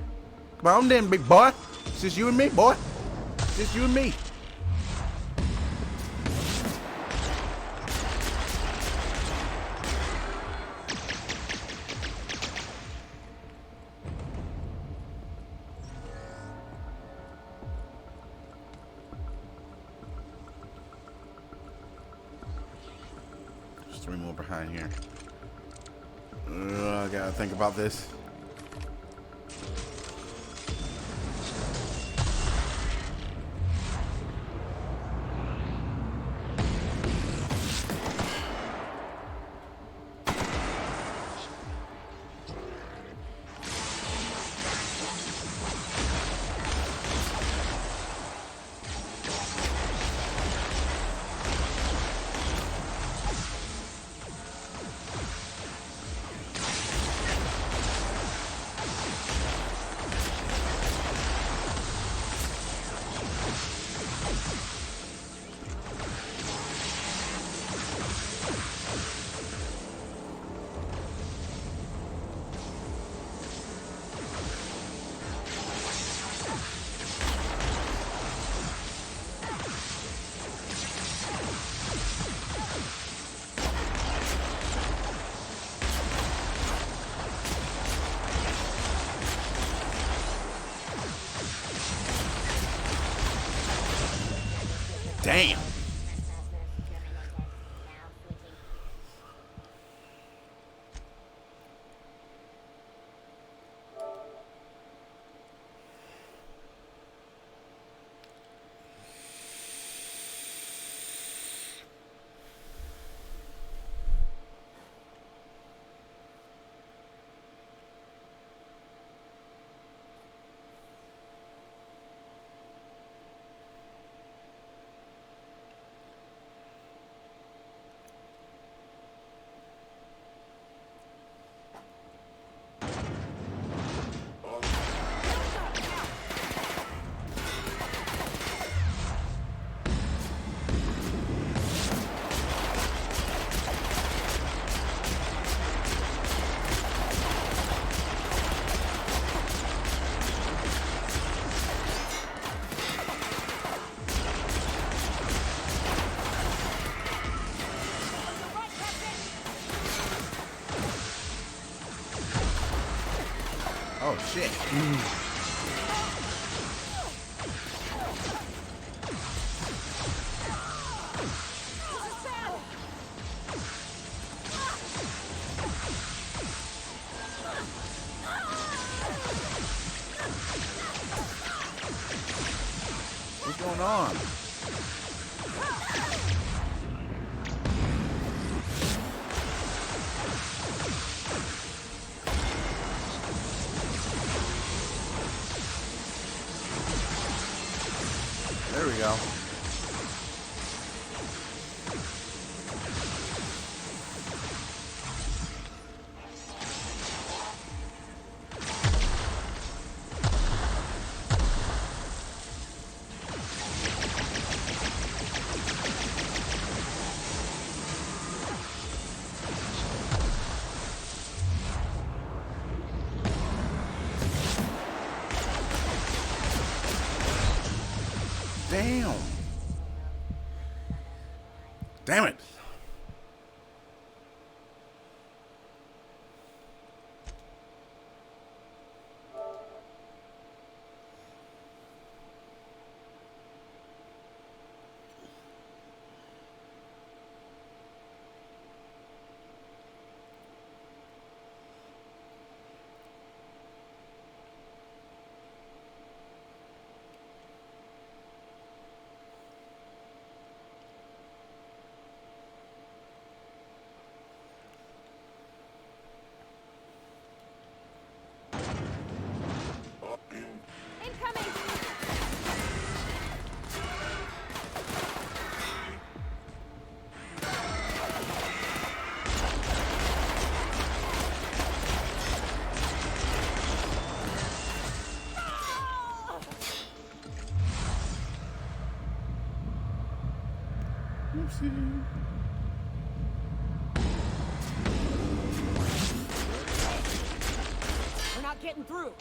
Come on then, big boy. It's just you and me, boy. It's just you and me. There's 3 more behind here. I gotta think about this. Damn. Oh shit. What's going on? There we go. Damn. Damn it.
We're not getting through.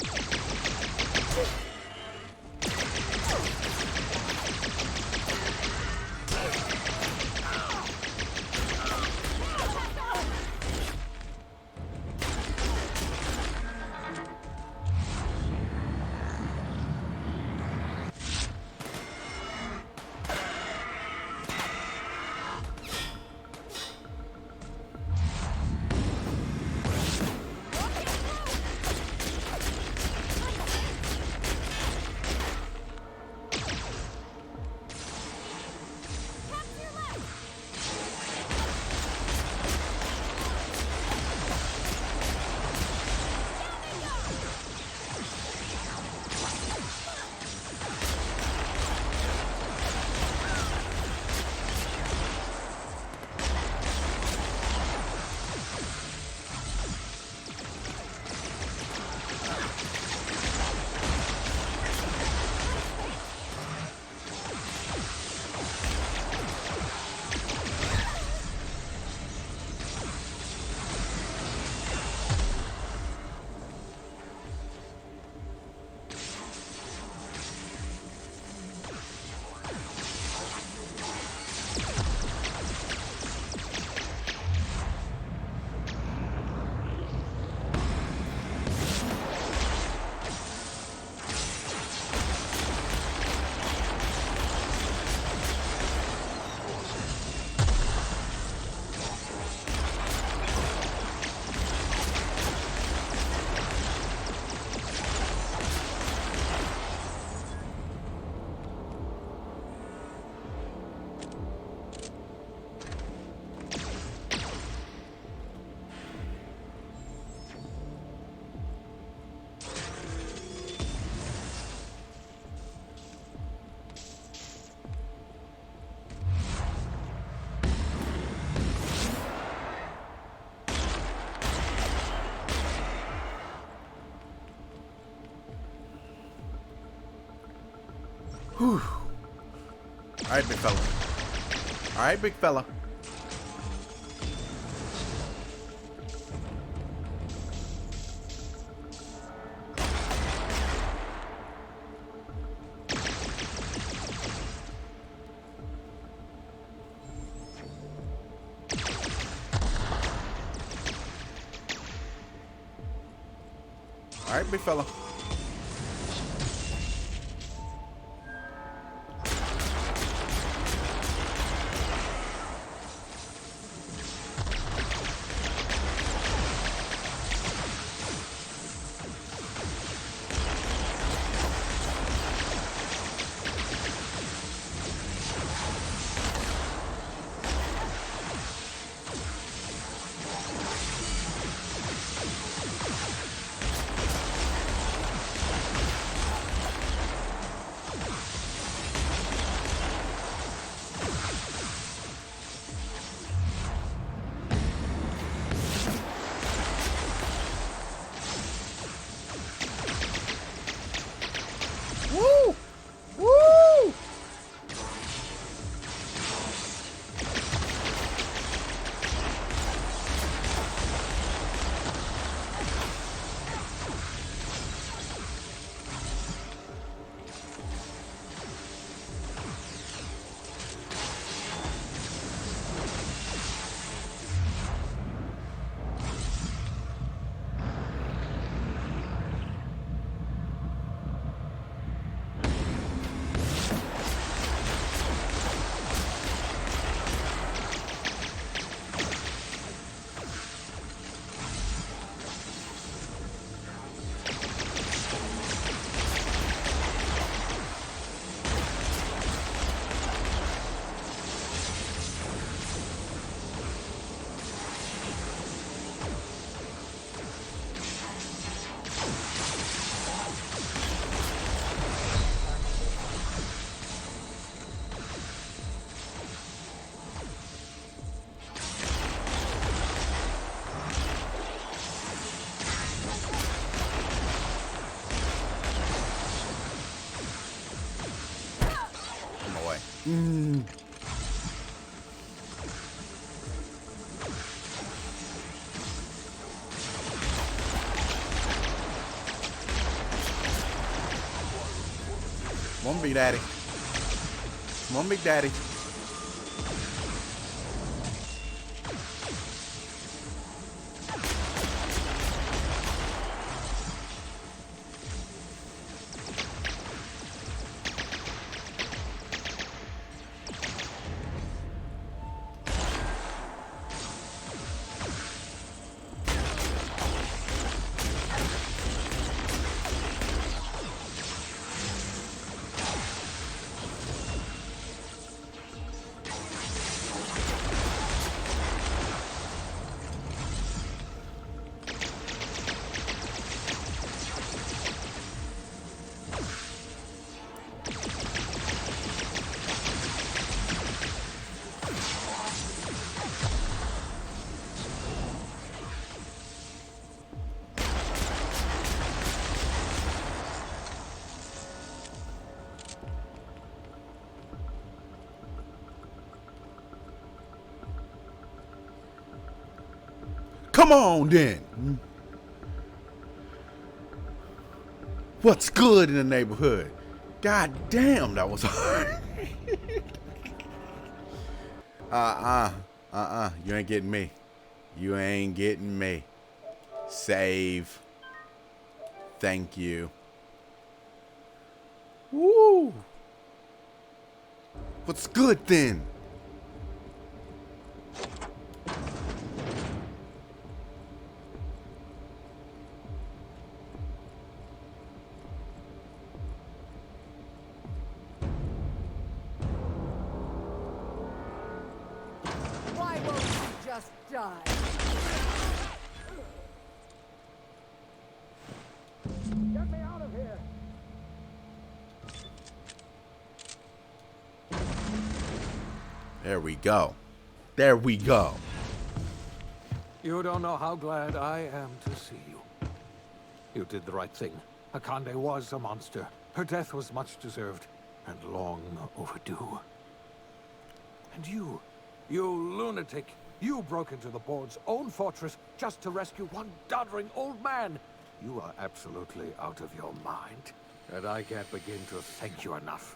Whew. Alright, big fella. Alright, big fella. Alright, big fella. Woo! Woo! Come on, Big Daddy. Come on, Big Daddy. Come on, then. What's good in the neighborhood? God damn, that was hard. You ain't getting me. You ain't getting me. Save. Thank you. Woo. What's good then?
Why won't you just die? Get me out of here!
There we go. There we go.
You don't know how glad I am to see you. You did the right thing. Akande was a monster. Her death was much deserved. and long overdue. And you lunatic, you broke into the board's own fortress just to rescue one doddering old man. You are absolutely out of your mind, and I can't begin to thank you enough.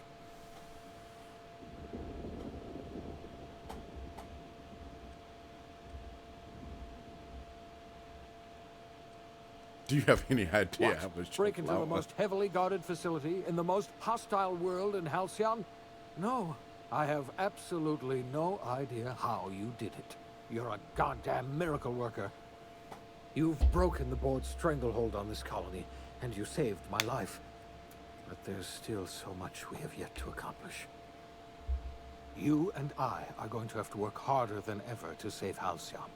Do you have any idea
What?
how much
Break into the
flour-
most heavily guarded facility in the most hostile world in Halcyon? No, I have absolutely no idea how you did it. You're a goddamn miracle worker. You've broken the board's stranglehold on this colony, and you saved my life. But there's still so much we have yet to accomplish. You and I are going to have to work harder than ever to save Halcyon.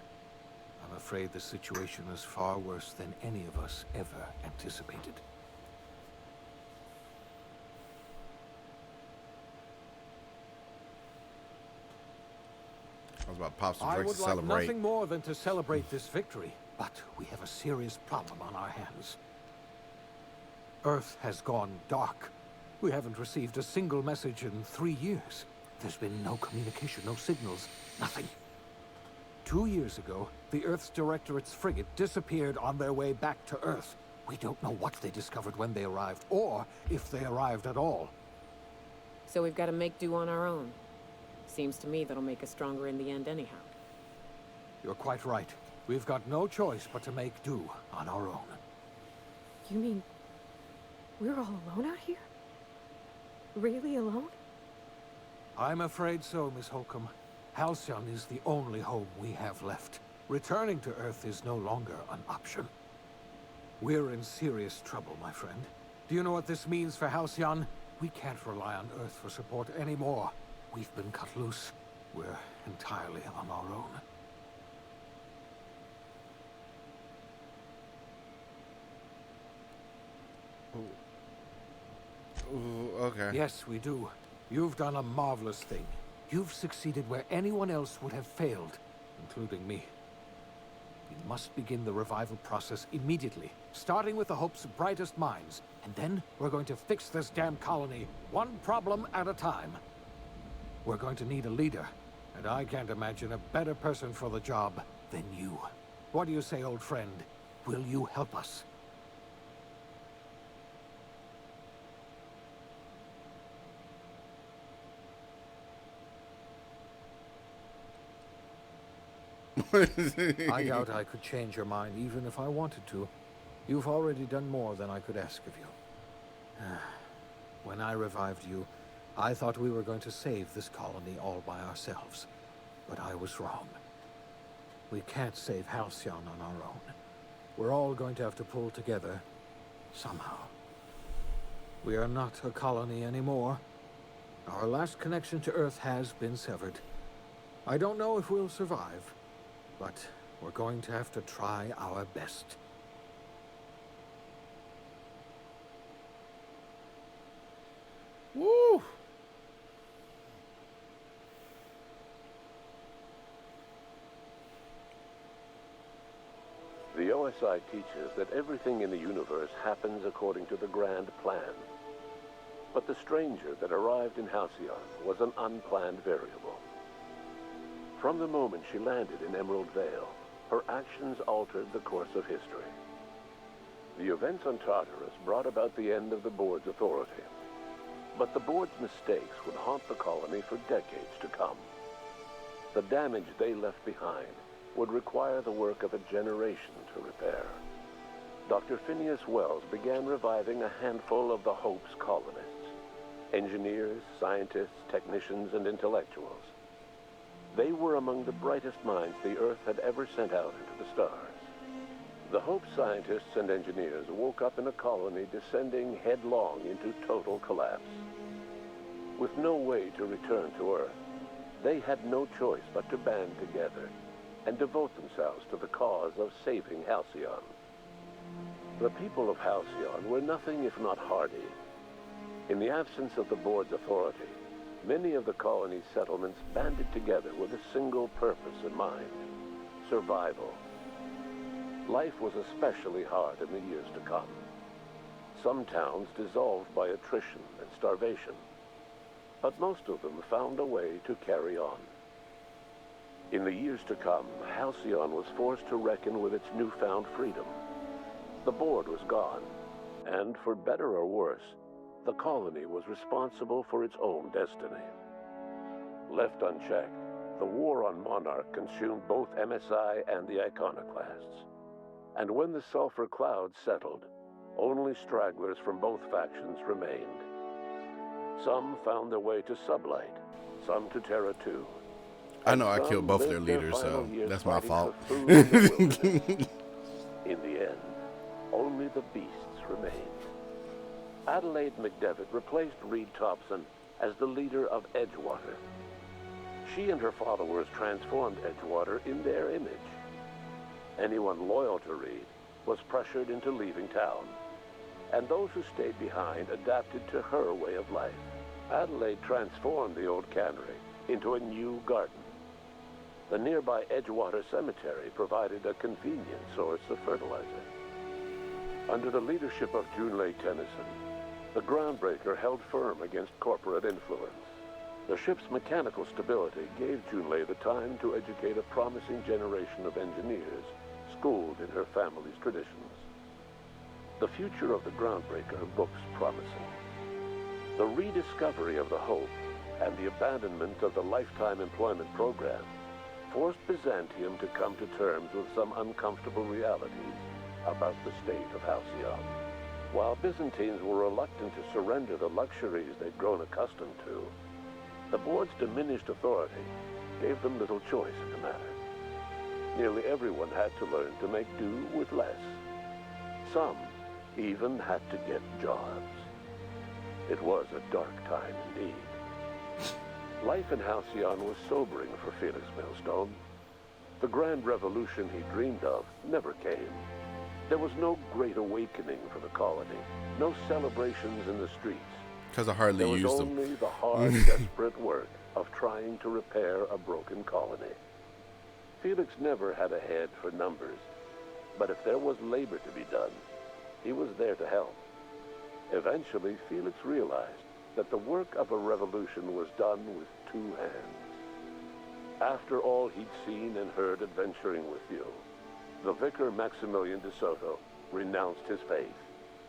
I'm afraid the situation is far worse than any of us ever anticipated.
I was about to pop some
I
drinks
would
to
like
celebrate.
nothing more than to celebrate this victory, but we have a serious problem on our hands. Earth has gone dark. We haven't received a single message in 3 years. There's been no communication, no signals, nothing. 2 years ago, the Earth's Directorate's frigate disappeared on their way back to Earth. We don't know what they discovered when they arrived, or if they arrived at all.
So we've got to make do on our own. Seems to me that'll make us stronger in the end anyhow.
You're quite right. We've got no choice but to make do on our own.
You mean we're all alone out here? Really alone?
I'm afraid so, Miss Holcomb. Halcyon is the only home we have left. Returning to Earth is no longer an option. We're in serious trouble, my friend. Do you know what this means for Halcyon? We can't rely on Earth for support anymore. We've been cut loose. We're entirely on our own.
Ooh, okay.
Yes, we do. You've done a marvelous thing. You've succeeded where anyone else would have failed, including me. We must begin the revival process immediately, starting with the Hope's brightest minds. And then we're going to fix this damn colony, one problem at a time. We're going to need a leader, and I can't imagine a better person for the job than you. What do you say, old friend? Will you help us? I doubt I could change your mind even if I wanted to. You've already done more than I could ask of you. When I revived you, I thought we were going to save this colony all by ourselves. But I was wrong. We can't save Halcyon on our own. We're all going to have to pull together, somehow. We are not a colony anymore. Our last connection to Earth has been severed. I don't know if we'll survive, but we're going to have to try our best.
Woo!
The OSI teaches that everything in the universe happens according to the grand plan. But the stranger that arrived in Halcyon was an unplanned variable. From the moment she landed in Emerald Vale, her actions altered the course of history. The events on Tartarus brought about the end of the board's authority. But the board's mistakes would haunt the colony for decades to come. The damage they left behind would require the work of a generation to repair. Dr. Phineas Wells began reviving a handful of the Hope's colonists. Engineers, scientists, technicians, and intellectuals. They were among the brightest minds the Earth had ever sent out into the stars. The Hope scientists and engineers woke up in a colony descending headlong into total collapse. With no way to return to Earth, they had no choice but to band together and devote themselves to the cause of saving Halcyon. The people of Halcyon were nothing if not hardy. In the absence of the board's authority, many of the colony's settlements banded together with a single purpose in mind: survival. Life was especially hard in the years to come. Some towns dissolved by attrition and starvation. but most of them found a way to carry on. In the years to come, Halcyon was forced to reckon with its newfound freedom. The board was gone, and for better or worse, the colony was responsible for its own destiny. Left unchecked, the war on Monarch consumed both MSI and the Iconoclasts. And when the sulfur cloud settled, only stragglers from both factions remained. Some found their way to Sublight, some to Terra 2.
I know I killed both their leaders, so that's my fault.
In the end, only the beasts remained. Adelaide McDevitt replaced Reed Thompson as the leader of Edgewater. She and her followers transformed Edgewater in their image. Anyone loyal to Reed was pressured into leaving town, and those who stayed behind adapted to her way of life. Adelaide transformed the old cannery into a new garden. The nearby Edgewater Cemetery provided a convenient source of fertilizer. Under the leadership of Junlei Tennyson, the Groundbreaker held firm against corporate influence. The ship's mechanical stability gave Junlei the time to educate a promising generation of engineers schooled in her family's traditions. The future of the Groundbreaker looks promising. The rediscovery of the Hope and the abandonment of the lifetime employment program forced Byzantium to come to terms with some uncomfortable realities about the state of Halcyon. While Byzantines were reluctant to surrender the luxuries they'd grown accustomed to, the board's diminished authority gave them little choice in the matter. Nearly everyone had to learn to make do with less. Some even had to get jobs. It was a dark time indeed. Life in Halcyon was sobering for Felix Millstone. The grand revolution he dreamed of never came. There was no great awakening for the colony, no celebrations in the streets.
Because I hardly used them.
There was only the hard, desperate work of trying to repair a broken colony. Felix never had a head for numbers, but if there was labor to be done, he was there to help. Eventually, Felix realized that the work of a revolution was done with two hands. After all he'd seen and heard adventuring with you, the vicar Maximilian de Soto renounced his faith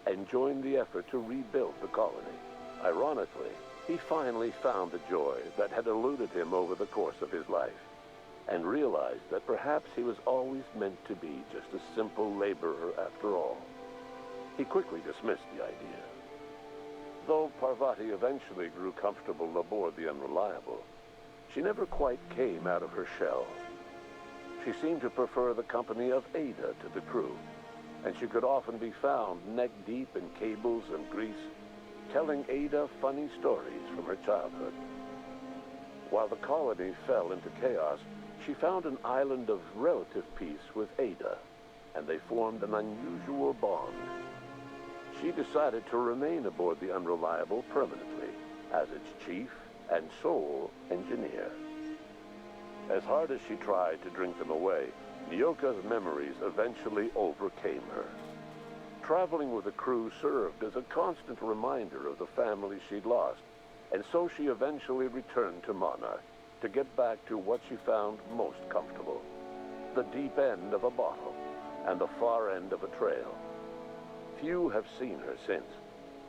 and joined the effort to rebuild the colony. Ironically, he finally found the joy that had eluded him over the course of his life, and realized that perhaps he was always meant to be just a simple laborer after all. He quickly dismissed the idea. Though Parvati eventually grew comfortable aboard the Unreliable, she never quite came out of her shell. She seemed to prefer the company of Ada to the crew, and she could often be found neck-deep in cables and grease, telling Ada funny stories from her childhood. While the colony fell into chaos, she found an island of relative peace with Ada, and they formed an unusual bond. She decided to remain aboard the Unreliable permanently as its chief and sole engineer. As hard as she tried to drink them away, Nyoka's memories eventually overcame her. Traveling with the crew served as a constant reminder of the family she'd lost, and so she eventually returned to Monarch to get back to what she found most comfortable: the deep end of a bottle and the far end of a trail. Few have seen her since,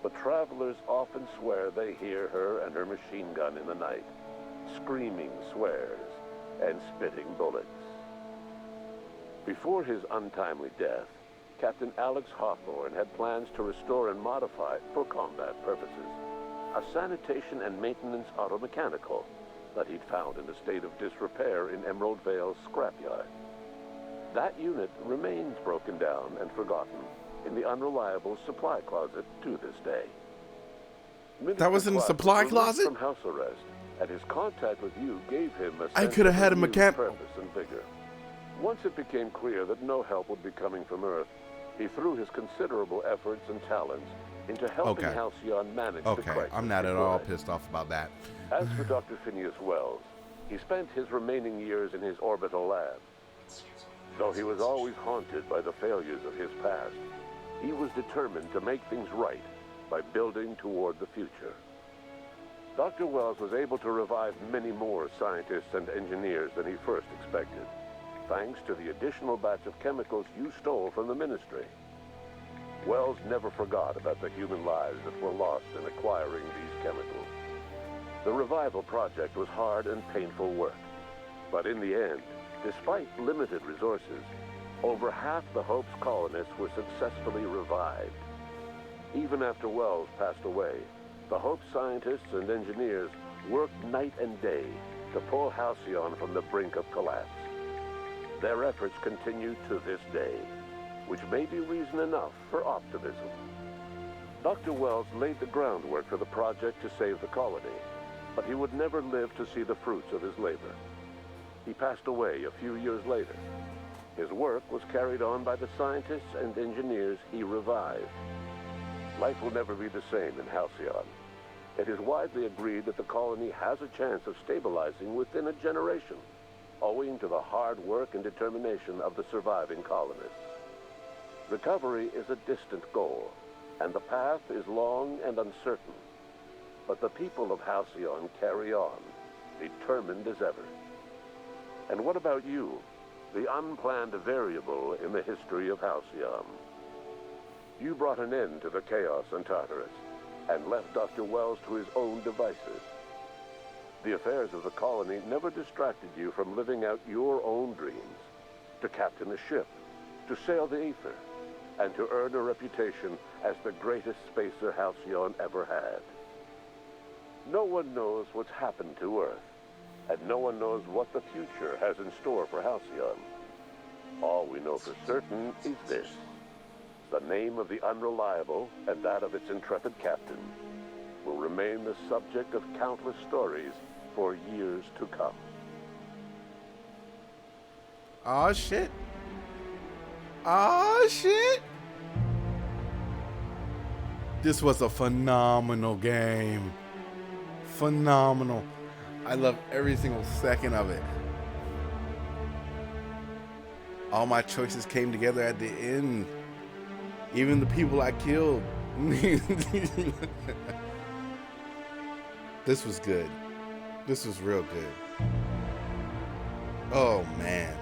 but travelers often swear they hear her and her machine gun in the night, screaming swears and spitting bullets. Before his untimely death, Captain Alex Hawthorne had plans to restore and modify, for combat purposes, a sanitation and maintenance automechanical that he'd found in a state of disrepair in Emerald Vale's scrapyard. That unit remains broken down and forgotten in the Unreliable supply closet to this day.
That was in the supply closet?
From house arrest, and his contact with you gave him a
I
sense
could have
of
had a
renewed
mechanic.
purpose and vigor. Once it became clear that no help would be coming from Earth, he threw his considerable efforts and talents into helping
Okay.
Halcyon manage the
Okay,
crisis.
I'm not at
before
all
it.
pissed off about that.
As for Dr. Phineas Wells, he spent his remaining years in his orbital lab. Though he was always haunted by the failures of his past, he was determined to make things right by building toward the future. Dr. Wells was able to revive many more scientists and engineers than he first expected, thanks to the additional batch of chemicals you stole from the Ministry. Wells never forgot about the human lives that were lost in acquiring these chemicals. The revival project was hard and painful work, but in the end, despite limited resources, over half the Hope's colonists were successfully revived. Even after Wells passed away, the Hope scientists and engineers worked night and day to pull Halcyon from the brink of collapse. Their efforts continue to this day, which may be reason enough for optimism. Dr. Wells laid the groundwork for the project to save the colony, but he would never live to see the fruits of his labor. He passed away a few years later. His work was carried on by the scientists and engineers he revived. Life will never be the same in Halcyon. It is widely agreed that the colony has a chance of stabilizing within a generation, owing to the hard work and determination of the surviving colonists. Recovery is a distant goal, and the path is long and uncertain. But the people of Halcyon carry on, determined as ever. And what about you, the unplanned variable in the history of Halcyon? You brought an end to the chaos on Tartarus, and left Dr. Wells to his own devices. The affairs of the colony never distracted you from living out your own dreams, to captain a ship, to sail the ether, and to earn a reputation as the greatest spacer Halcyon ever had. No one knows what's happened to Earth, and no one knows what the future has in store for Halcyon. All we know for certain is this: the name of the Unreliable and that of its intrepid captain will remain the subject of countless stories for years to come.
Aw, shit. Aw, shit. This was a phenomenal game. Phenomenal. I love every single second of it. All my choices came together at the end. Even the people I killed. This was good. This was real good. Oh man,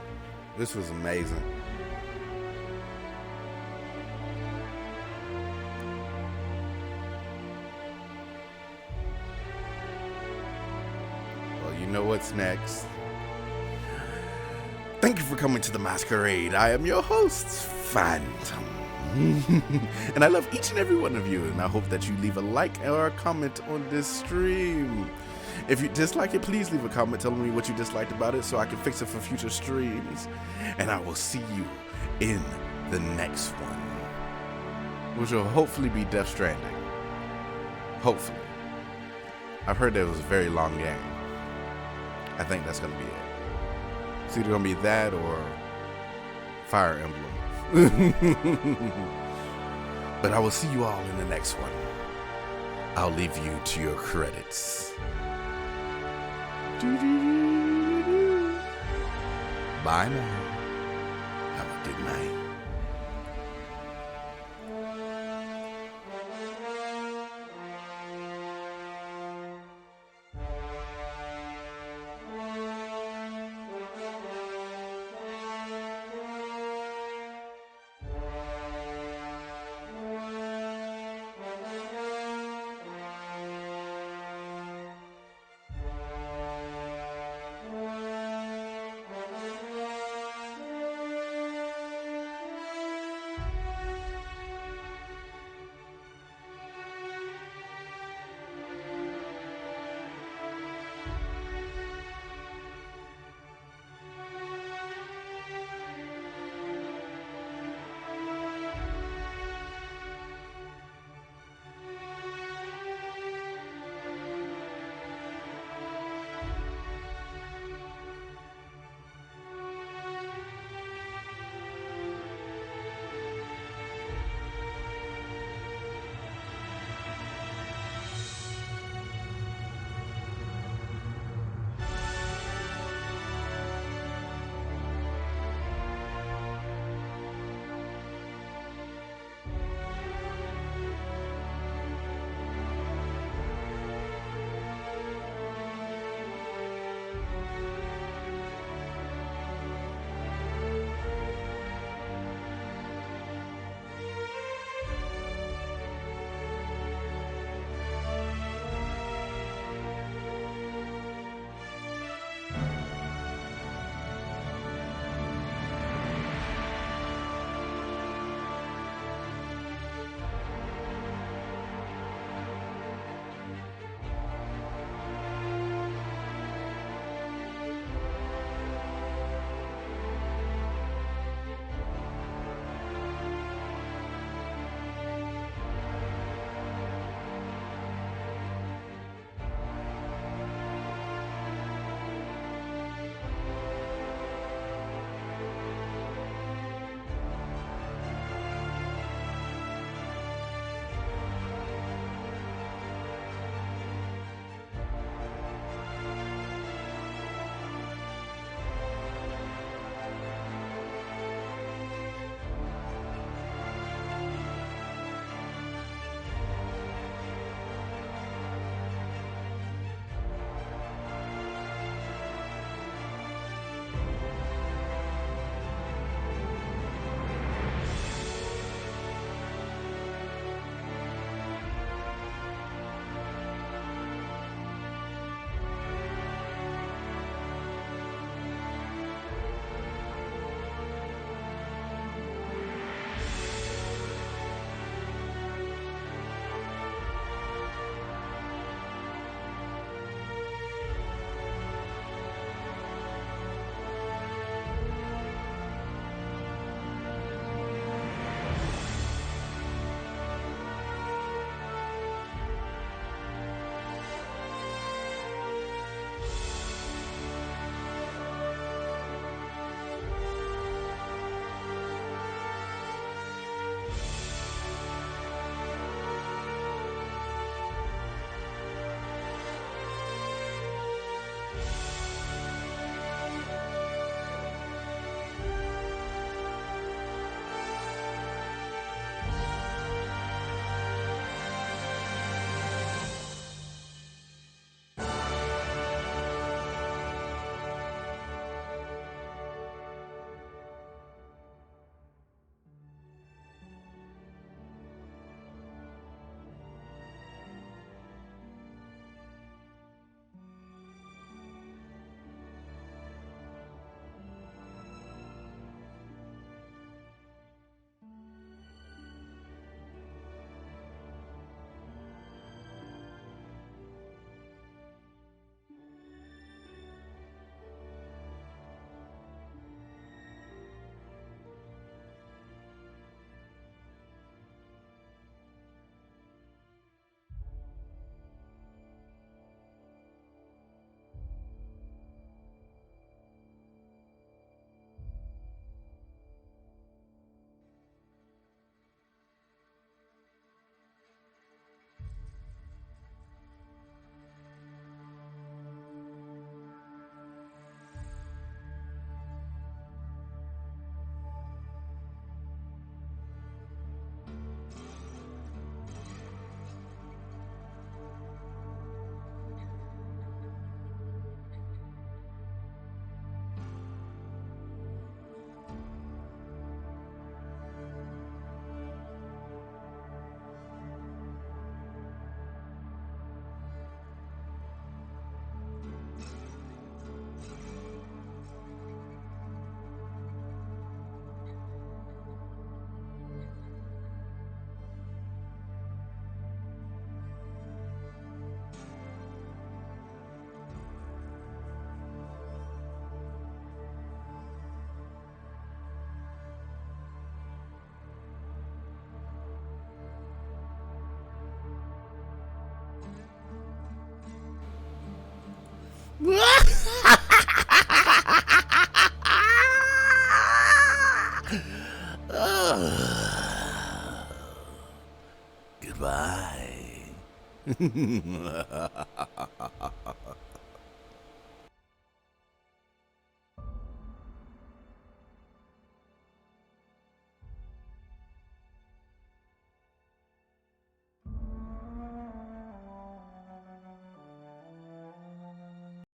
this was amazing. Well, you know what's next. Thank you for coming to the masquerade. I am your host, Phantom. And I love each and every one of you, and I hope that you leave a like or a comment on this stream. If you dislike it, please leave a comment telling me what you disliked about it so I can fix it for future streams. And I will see you in the next one, which will hopefully be Death Stranding. Hopefully. I've heard that it was a very long game. I think that's going to be it. It's either going to be that or Fire Emblem. But I will see you all in the next one. I'll leave you to your credits. Bye now. Have a good night. Goodbye.